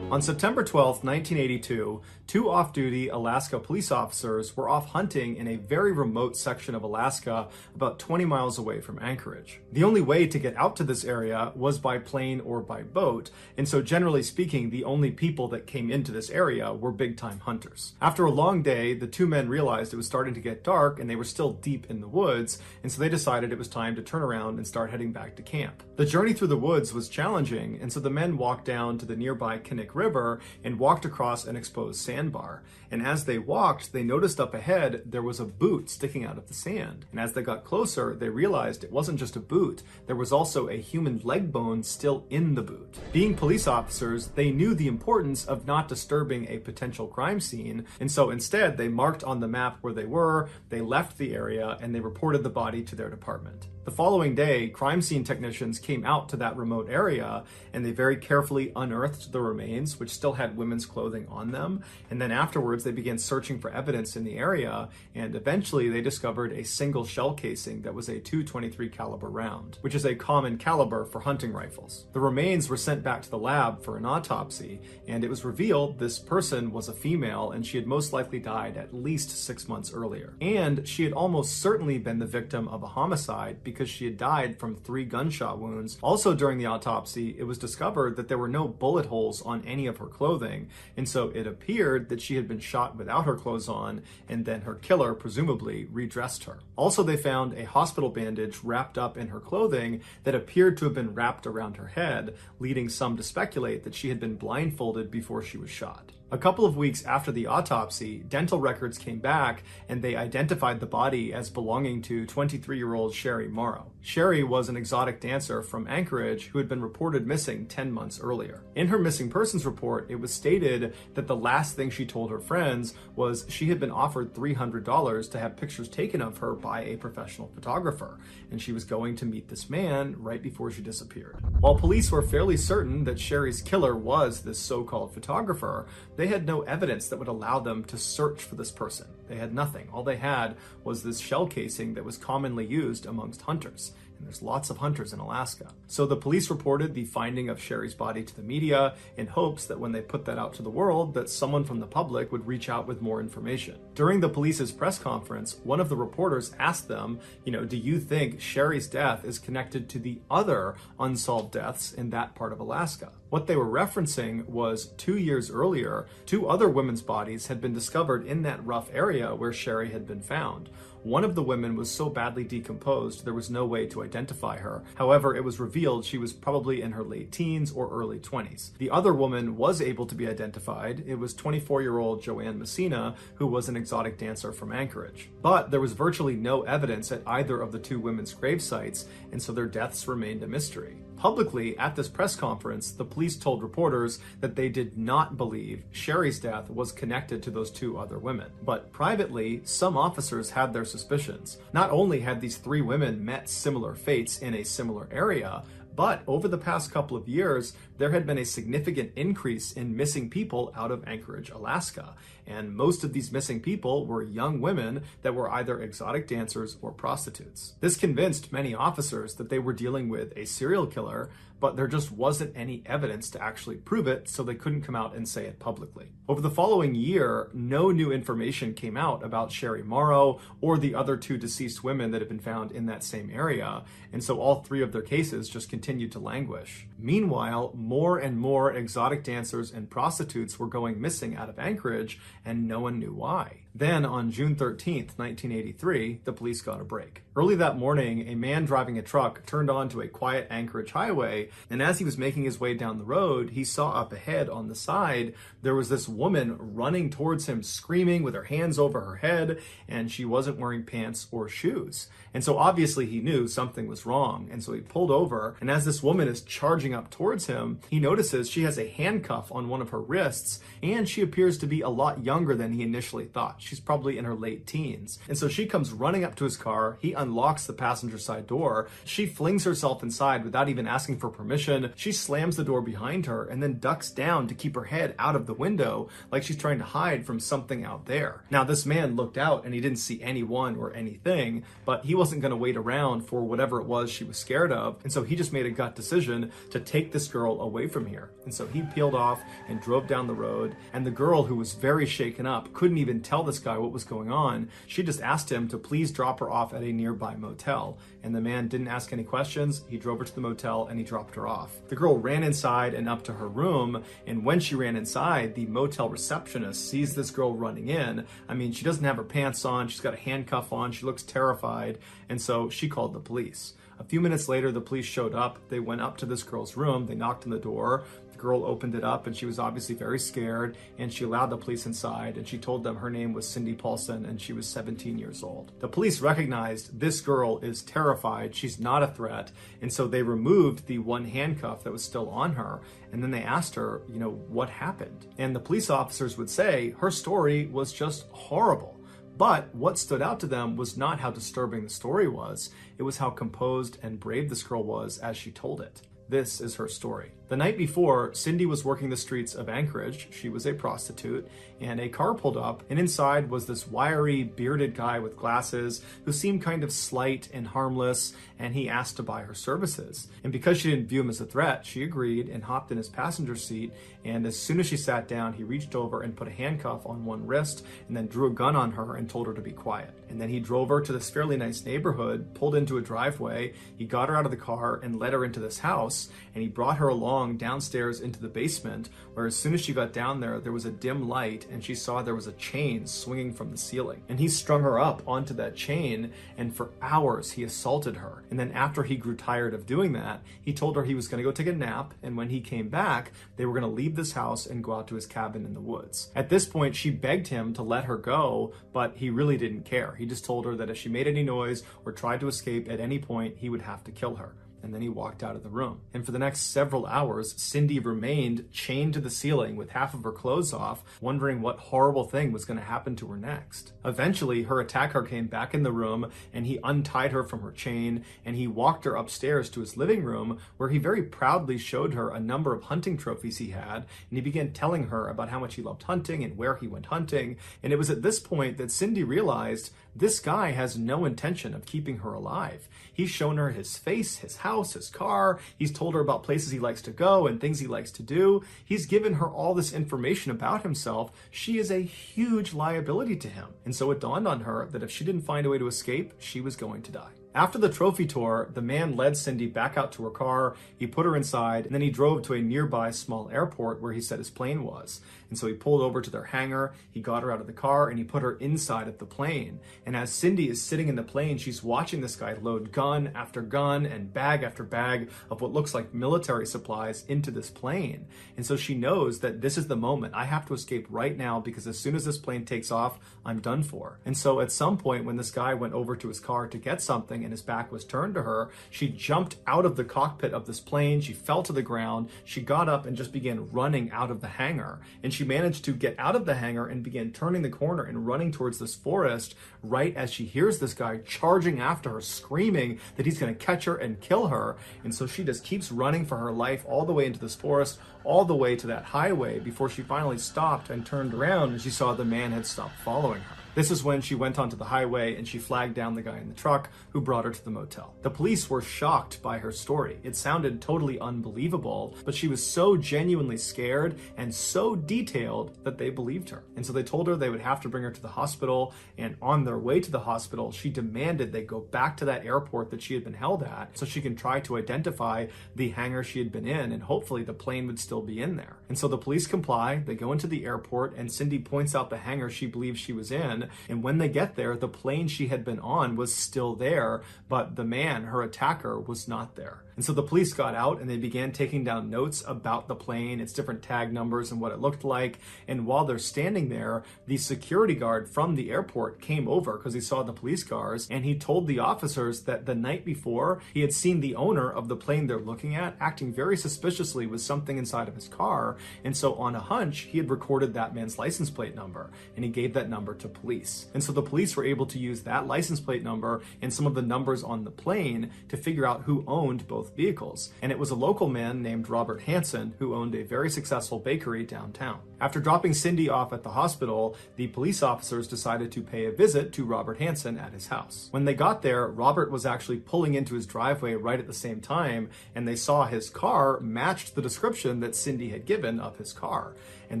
On September 12, 1982, 2 off-duty Alaska police officers were off hunting in a very remote section of Alaska about 20 miles away from Anchorage. The only way to get out to this area was by plane or by boat, and so generally speaking, the only people that came into this area were big-time hunters. After a long day, the 2 men realized it was starting to get dark and they were still deep in the woods, and so they decided it was time to turn around and start heading back to camp. The journey through the woods was challenging, and so the men walked down to the nearby Kinnick River and walked across an exposed sandbar. And as they walked, they noticed up ahead there was a boot sticking out of the sand. And as they got closer, they realized it wasn't just a boot, there was also a human leg bone still in the boot. Being police officers, they knew the importance of not disturbing a potential crime scene, and so instead they marked on the map where they were, they left the area, and they reported the body to their department. The following day, crime scene technicians came out to that remote area and they very carefully unearthed the remains, which still had women's clothing on them. And then afterwards, they began searching for evidence in the area, and eventually they discovered a single shell casing that was a .223 caliber round, which is a common caliber for hunting rifles. The remains were sent back to the lab for an autopsy, and it was revealed this person was a female and she had most likely died at least 6 months earlier. And she had almost certainly been the victim of a homicide, because she had died from 3 gunshot wounds. Also during the autopsy, it was discovered that there were no bullet holes on any of her clothing, and so it appeared that she had been shot without her clothes on, and then her killer presumably redressed her. Also, they found a hospital bandage wrapped up in her clothing that appeared to have been wrapped around her head, leading some to speculate that she had been blindfolded before she was shot. A couple of weeks after the autopsy, dental records came back and they identified the body as belonging to 23-year-old Sherry Morrow. Sherry was an exotic dancer from Anchorage who had been reported missing 10 months earlier. In her missing persons report, it was stated that the last thing she told her friends was she had been offered $300 to have pictures taken of her by a professional photographer, and she was going to meet this man right before she disappeared. While police were fairly certain that Sherry's killer was this so-called photographer, they had no evidence that would allow them to search for this person. They had nothing. All they had was this shell casing that was commonly used amongst hunters. And there's lots of hunters in Alaska. So the police reported the finding of Sherry's body to the media in hopes that when they put that out to the world, that someone from the public would reach out with more information. During the police's press conference, one of the reporters asked them, do you think Sherry's death is connected to the other unsolved deaths in that part of Alaska? What they were referencing was 2 years earlier, 2 other women's bodies had been discovered in that rough area where Sherry had been found. One of the women was so badly decomposed there was no way to identify her. However, it was revealed she was probably in her late teens or early 20s. The other woman was able to be identified. It was 24-year-old Joanne Messina, who was an exotic dancer from Anchorage. But there was virtually no evidence at either of the 2 women's grave sites, and so their deaths remained a mystery. Publicly, at this press conference, the police told reporters that they did not believe Sherry's death was connected to those 2 other women. But privately, some officers had their suspicions. Not only had these 3 women met similar fates in a similar area, but over the past couple of years, there had been a significant increase in missing people out of Anchorage, Alaska. And most of these missing people were young women that were either exotic dancers or prostitutes. This convinced many officers that they were dealing with a serial killer, but there just wasn't any evidence to actually prove it, so they couldn't come out and say it publicly. Over the following year, no new information came out about Sherry Morrow or the other 2 deceased women that had been found in that same area, and so all 3 of their cases just continued to languish. Meanwhile, more and more exotic dancers and prostitutes were going missing out of Anchorage, and no one knew why. Then, on June 13th, 1983, the police got a break. Early that morning, a man driving a truck turned onto a quiet Anchorage highway, and as he was making his way down the road, he saw up ahead on the side, there was this woman running towards him, screaming with her hands over her head, and she wasn't wearing pants or shoes. And so obviously he knew something was wrong, and so he pulled over, and as this woman is charging up towards him, he notices she has a handcuff on one of her wrists, and she appears to be a lot younger than he initially thought. She's probably in her late teens. And so she comes running up to his car, he unlocks the passenger side door, she flings herself inside without even asking for permission, she slams the door behind her, and then ducks down to keep her head out of the window, like she's trying to hide from something out there. Now this man looked out and he didn't see anyone or anything, but he wasn't going to wait around for whatever it was she was scared of, and so he just made a gut decision to take this girl away from here. And so he peeled off and drove down the road, and the girl, who was very shaken up, couldn't even tell this guy what was going on. She just asked him to please drop her off at a nearby motel, and the man didn't ask any questions. He drove her to the motel and he dropped her off. The girl ran inside and up to her room, and when she ran inside, the motel receptionist sees this girl running in. I mean, she doesn't have her pants on, she's got a handcuff on, she looks terrified, and so she called the police. A few minutes later, the police showed up. They went up to this girl's room, they knocked on the door. The girl opened it up and she was obviously very scared, and she allowed the police inside, and she told them her name was Cindy Paulson and she was 17 years old. The police recognized this girl is terrified, she's not a threat, and so they removed the one handcuff that was still on her, and then they asked her, what happened? And the police officers would say her story was just horrible. But what stood out to them was not how disturbing the story was, it was how composed and brave this girl was as she told it. This is her story. The night before, Cindy was working the streets of Anchorage. She was a prostitute, and a car pulled up, and inside was this wiry, bearded guy with glasses who seemed kind of slight and harmless, and he asked to buy her services. And because she didn't view him as a threat, she agreed and hopped in his passenger seat, and as soon as she sat down, he reached over and put a handcuff on one wrist and then drew a gun on her and told her to be quiet. And then he drove her to this fairly nice neighborhood, pulled into a driveway, he got her out of the car and led her into this house, and he brought her along downstairs into the basement, where as soon as she got down there was a dim light and she saw there was a chain swinging from the ceiling. And he strung her up onto that chain, and for hours he assaulted her. And then after he grew tired of doing that, he told her he was going to go take a nap, and when he came back, they were going to leave this house and go out to his cabin in the woods. At this point, she begged him to let her go, but he really didn't care. He just told her that if she made any noise or tried to escape at any point, he would have to kill her. And then he walked out of the room. And for the next several hours, Cindy remained chained to the ceiling with half of her clothes off, wondering what horrible thing was going to happen to her next. Eventually, her attacker came back in the room, and he untied her from her chain, and he walked her upstairs to his living room, where he very proudly showed her a number of hunting trophies he had, and he began telling her about how much he loved hunting and where he went hunting. And it was at this point that Cindy realized this guy has no intention of keeping her alive. He's shown her his face, his house, his car. He's told her about places he likes to go and things he likes to do. He's given her all this information about himself. She is a huge liability to him. And so it dawned on her that if she didn't find a way to escape, she was going to die. After the trophy tour, the man led Cindy back out to her car, he put her inside, and then he drove to a nearby small airport where he said his plane was. And so he pulled over to their hangar, he got her out of the car, and he put her inside of the plane. And as Cindy is sitting in the plane, she's watching this guy load gun after gun and bag after bag of what looks like military supplies into this plane. And so she knows that this is the moment. I have to escape right now, because as soon as this plane takes off, I'm done for. And so at some point when this guy went over to his car to get something and his back was turned to her, she jumped out of the cockpit of this plane, she fell to the ground, she got up and just began running out of the hangar. And she managed to get out of the hangar and began turning the corner and running towards this forest right as she hears this guy charging after her, screaming that he's going to catch her and kill her. And so she just keeps running for her life all the way into this forest, all the way to that highway, before she finally stopped and turned around and she saw the man had stopped following her. This is when she went onto the highway and she flagged down the guy in the truck who brought her to the motel. The police were shocked by her story. It sounded totally unbelievable, but she was so genuinely scared and so detailed that they believed her. And so they told her they would have to bring her to the hospital, and on their way to the hospital, she demanded they go back to that airport that she had been held at so she can try to identify the hangar she had been in, and hopefully the plane would still be in there. And so the police comply, they go into the airport, and Cindy points out the hangar she believes she was in. And when they get there, the plane she had been on was still there, but the man, her attacker, was not there. And so the police got out and they began taking down notes about the plane, its different tag numbers and what it looked like. And while they're standing there, the security guard from the airport came over because he saw the police cars, and he told the officers that the night before he had seen the owner of the plane they're looking at acting very suspiciously with something inside of his car. And so on a hunch, he had recorded that man's license plate number, and he gave that number to police. And so the police were able to use that license plate number and some of the numbers on the plane to figure out who owned both vehicles. And it was a local man named Robert Hansen who owned a very successful bakery downtown. After dropping Cindy off at the hospital, the police officers decided to pay a visit to Robert Hansen at his house. When they got there, Robert was actually pulling into his driveway right at the same time, and they saw his car matched the description that Cindy had given of his car. And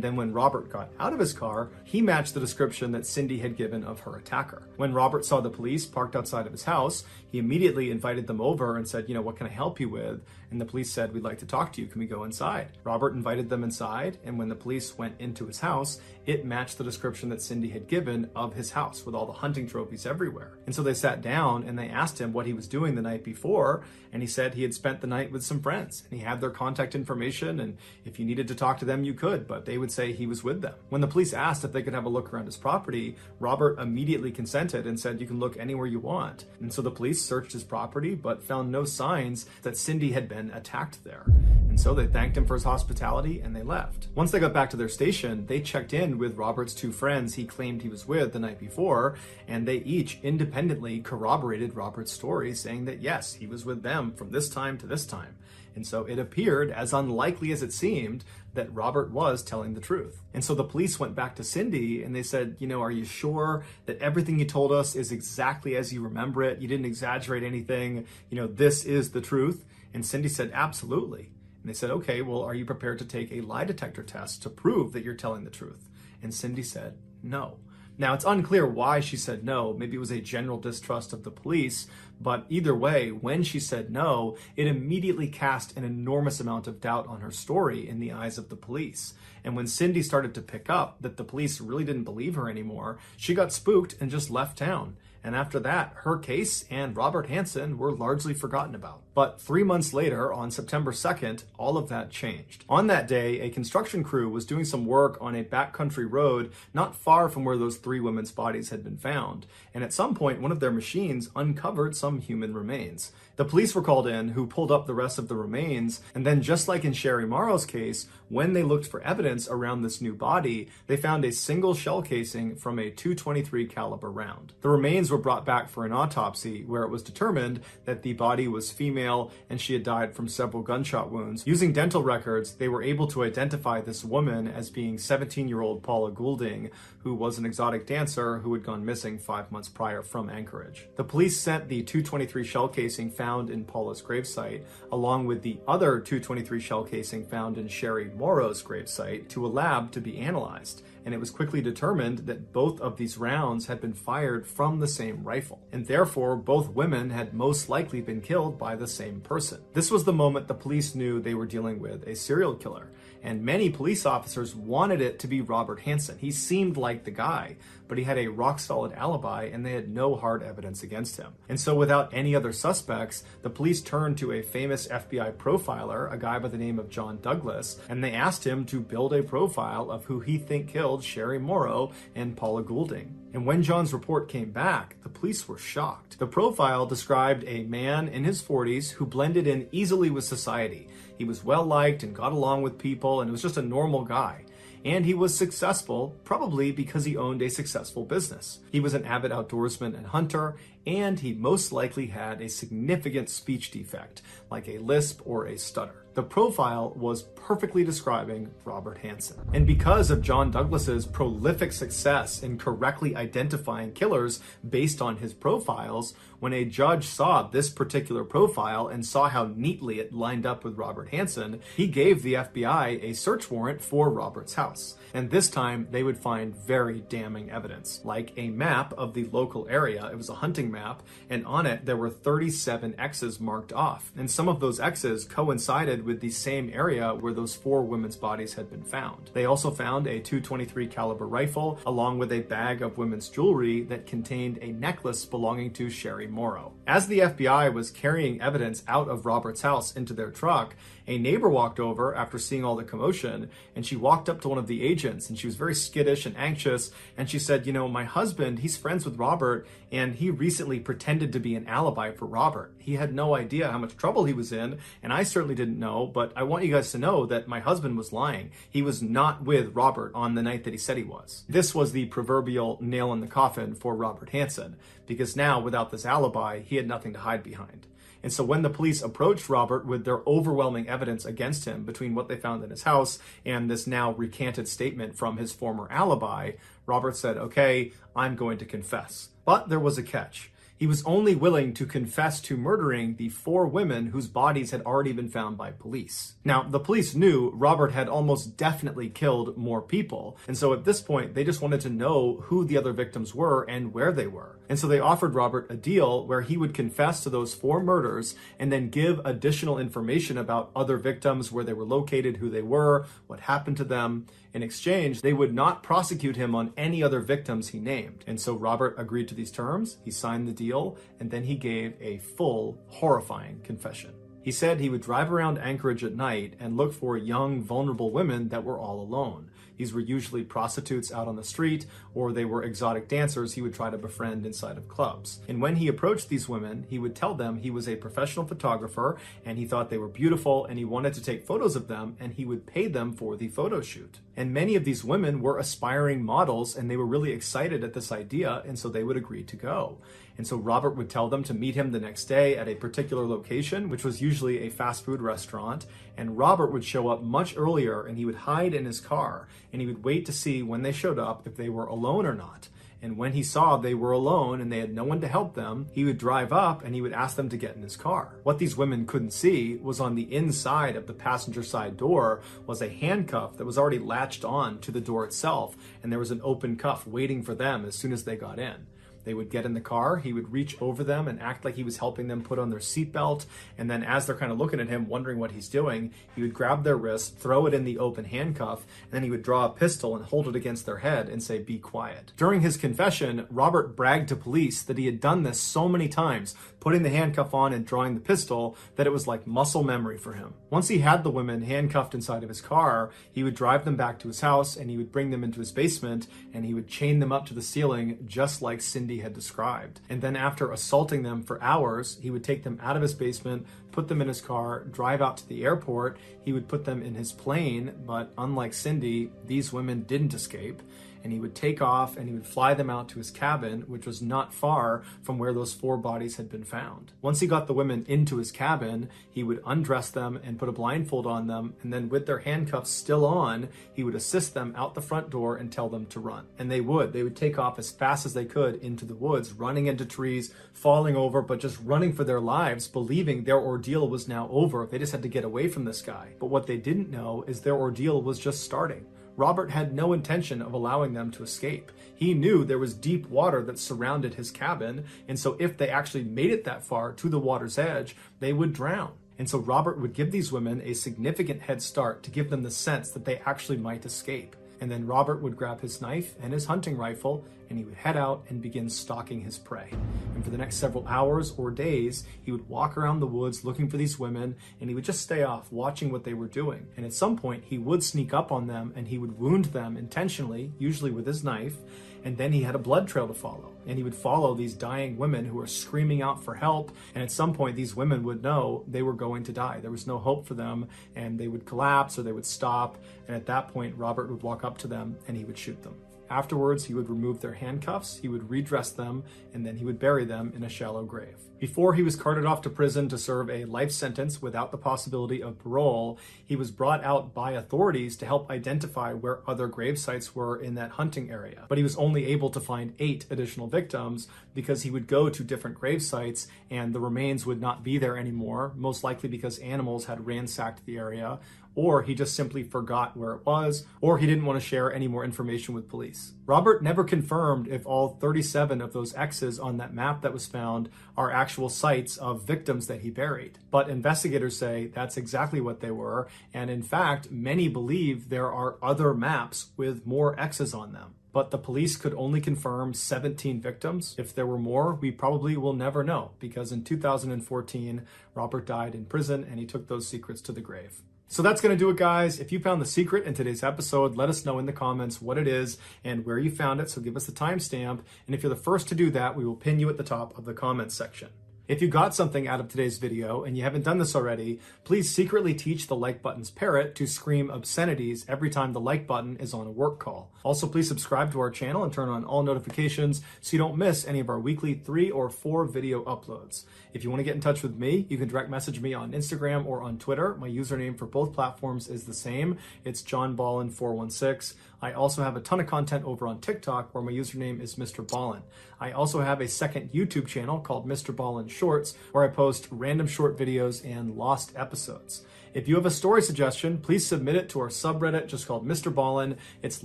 then when Robert got out of his car, he matched the description that Cindy had given of her attacker. When Robert saw the police parked outside of his house, he immediately invited them over and said, what can I help you with? And the police said, we'd like to talk to you. Can we go inside? Robert invited them inside, and when the police went into his house, it matched the description that Cindy had given of his house with all the hunting trophies everywhere. And so they sat down and they asked him what he was doing the night before, and he said he had spent the night with some friends, and he had their contact information, and if you needed to talk to them, you could, but they would say he was with them. When the police asked if they could have a look around his property, Robert immediately consented and said, you can look anywhere you want. And so the police searched his property, but found no signs that Cindy had been attacked there. And so they thanked him for his hospitality and they left. Once they got back to their station, they checked in with Robert's two friends he claimed he was with the night before, and they each independently corroborated Robert's story, saying that yes, he was with them from this time to this time. And so it appeared, as unlikely as it seemed, that Robert was telling the truth. And so the police went back to Cindy and they said, are you sure that everything you told us is exactly as you remember it? You didn't exaggerate anything. This is the truth. And Cindy said, absolutely. And they said, okay, well, are you prepared to take a lie detector test to prove that you're telling the truth? And Cindy said, no. Now, it's unclear why she said no. Maybe it was a general distrust of the police, but either way, when she said no, it immediately cast an enormous amount of doubt on her story in the eyes of the police. And when Cindy started to pick up that the police really didn't believe her anymore, she got spooked and just left town. And after that, her case and Robert Hansen were largely forgotten about. But 3 months later, on September 2nd, all of that changed. On that day, a construction crew was doing some work on a backcountry road not far from where those 3 women's bodies had been found. And at some point, one of their machines uncovered some human remains. The police were called in, who pulled up the rest of the remains, and then just like in Sherry Morrow's case, when they looked for evidence around this new body, they found a single shell casing from a .223 caliber round. The remains were brought back for an autopsy, where it was determined that the body was female and she had died from several gunshot wounds. Using dental records, they were able to identify this woman as being 17-year-old Paula Goulding, who was an exotic dancer who had gone missing 5 months prior from Anchorage. The police sent the .223 shell casing found in Paula's gravesite, along with the other .223 shell casing found in Sherry Morrow's gravesite, to a lab to be analyzed. And it was quickly determined that both of these rounds had been fired from the same rifle, and therefore both women had most likely been killed by the same person. This was the moment the police knew they were dealing with a serial killer, and many police officers wanted it to be Robert Hansen. He seemed like the guy, but he had a rock-solid alibi and they had no hard evidence against him. And so without any other suspects, the police turned to a famous FBI profiler, a guy by the name of John Douglas, and they asked him to build a profile of who he think killed Sherry Morrow and Paula Goulding. And when John's report came back, the police were shocked. The profile described a man in his 40s who blended in easily with society. He was well-liked and got along with people and was just a normal guy. And he was successful, probably because he owned a successful business. He was an avid outdoorsman and hunter, and he most likely had a significant speech defect, like a lisp or a stutter. The profile was perfectly describing Robert Hansen. And because of John Douglas's prolific success in correctly identifying killers based on his profiles, when a judge saw this particular profile and saw how neatly it lined up with Robert Hansen, he gave the FBI a search warrant for Robert's house. And this time they would find very damning evidence, like a map of the local area. It was a hunting map, and on it there were 37 X's marked off. And some of those X's coincided with the same area where those 4 women's bodies had been found. They also found a .223 caliber rifle, along with a bag of women's jewelry that contained a necklace belonging to Sherry Morrow. As the FBI was carrying evidence out of Robert's house into their truck, a neighbor walked over after seeing all the commotion, and she walked up to one of the agents, and she was very skittish and anxious, and she said, my husband, he's friends with Robert, and he recently pretended to be an alibi for Robert. He had no idea how much trouble he was in, and I certainly didn't know, but I want you guys to know that my husband was lying. He was not with Robert on the night that he said he was. This was the proverbial nail in the coffin for Robert Hansen, because now, without this alibi, he had nothing to hide behind. And so when the police approached Robert with their overwhelming evidence against him between what they found in his house and this now recanted statement from his former alibi, Robert said, okay, I'm going to confess. But there was a catch. He was only willing to confess to murdering the 4 women whose bodies had already been found by police. Now, the police knew Robert had almost definitely killed more people, and so at this point, they just wanted to know who the other victims were and where they were. And so they offered Robert a deal where he would confess to those 4 murders and then give additional information about other victims, where they were located, who they were, what happened to them. In exchange, they would not prosecute him on any other victims he named. And so Robert agreed to these terms, he signed the deal, and then he gave a full, horrifying confession. He said he would drive around Anchorage at night and look for young, vulnerable women that were all alone. These were usually prostitutes out on the street, or they were exotic dancers he would try to befriend inside of clubs. And when he approached these women, he would tell them he was a professional photographer and he thought they were beautiful and he wanted to take photos of them, and he would pay them for the photo shoot. And many of these women were aspiring models and they were really excited at this idea, and so they would agree to go. And so Robert would tell them to meet him the next day at a particular location, which was usually a fast food restaurant. And Robert would show up much earlier, and he would hide in his car, and he would wait to see when they showed up if they were alone or not. And when he saw they were alone and they had no one to help them, he would drive up and he would ask them to get in his car. What these women couldn't see was on the inside of the passenger side door was a handcuff that was already latched on to the door itself, and there was an open cuff waiting for them as soon as they got in. They would get in the car, he would reach over them and act like he was helping them put on their seatbelt, and then as they're kind of looking at him, wondering what he's doing, he would grab their wrist, throw it in the open handcuff, and then he would draw a pistol and hold it against their head and say, "Be quiet." During his confession, Robert bragged to police that he had done this so many times, putting the handcuff on and drawing the pistol, that it was like muscle memory for him. Once he had the women handcuffed inside of his car, he would drive them back to his house and he would bring them into his basement and he would chain them up to the ceiling just like Cindy had described. And then after assaulting them for hours, he would take them out of his basement, put them in his car, drive out to the airport. He would put them in his plane, but unlike Cindy, these women didn't escape. And he would take off and he would fly them out to his cabin, which was not far from where those 4 bodies had been found. Once he got the women into his cabin, he would undress them and put a blindfold on them, and then with their handcuffs still on, he would assist them out the front door and tell them to run. And they would take off as fast as they could into the woods, running into trees, falling over, but just running for their lives, believing their ordeal was now over. They just had to get away from this guy. But what they didn't know is their ordeal was just starting. Robert had no intention of allowing them to escape. He knew there was deep water that surrounded his cabin, and so if they actually made it that far to the water's edge, they would drown. And so Robert would give these women a significant head start to give them the sense that they actually might escape. And then Robert would grab his knife and his hunting rifle, and he would head out and begin stalking his prey. And for the next several hours or days, he would walk around the woods looking for these women, and he would just stay off, watching what they were doing. And at some point, he would sneak up on them, and he would wound them intentionally, usually with his knife, and then he had a blood trail to follow. And he would follow these dying women who were screaming out for help, and at some point, these women would know they were going to die. There was no hope for them, and they would collapse or they would stop, and at that point, Robert would walk up to them and he would shoot them. Afterwards, he would remove their handcuffs, he would redress them, and then he would bury them in a shallow grave. Before he was carted off to prison to serve a life sentence without the possibility of parole, he was brought out by authorities to help identify where other grave sites were in that hunting area. But he was only able to find 8 additional victims because he would go to different grave sites and the remains would not be there anymore, most likely because animals had ransacked the area, or he just simply forgot where it was, or he didn't want to share any more information with police. Robert never confirmed if all 37 of those X's on that map that was found are actual sites of victims that he buried. But investigators say that's exactly what they were, and in fact, many believe there are other maps with more X's on them. But the police could only confirm 17 victims. If there were more, we probably will never know, because in 2014, Robert died in prison and he took those secrets to the grave. So that's going to do it, guys. If you found the secret in today's episode, let us know in the comments what it is and where you found it, so give us the timestamp. And if you're the first to do that, we will pin you at the top of the comments section. If you got something out of today's video and you haven't done this already, please secretly teach the like button's parrot to scream obscenities every time the like button is on a work call. Also, please subscribe to our channel and turn on all notifications so you don't miss any of our weekly 3 or 4 video uploads. If you want to get in touch with me, you can direct message me on Instagram or on Twitter. My username for both platforms is the same. It's JohnBallen416. I also have a ton of content over on TikTok where my username is Mrballen. I also have a second YouTube channel called Mrballen Shorts where I post random short videos and lost episodes. If you have a story suggestion, please submit it to our subreddit just called Mrballen. It's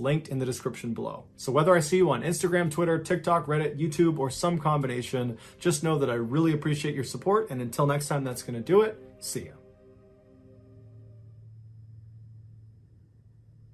linked in the description below. So whether I see you on Instagram, Twitter, TikTok, Reddit, YouTube, or some combination, just know that I really appreciate your support. And until next time, that's going to do it. See ya.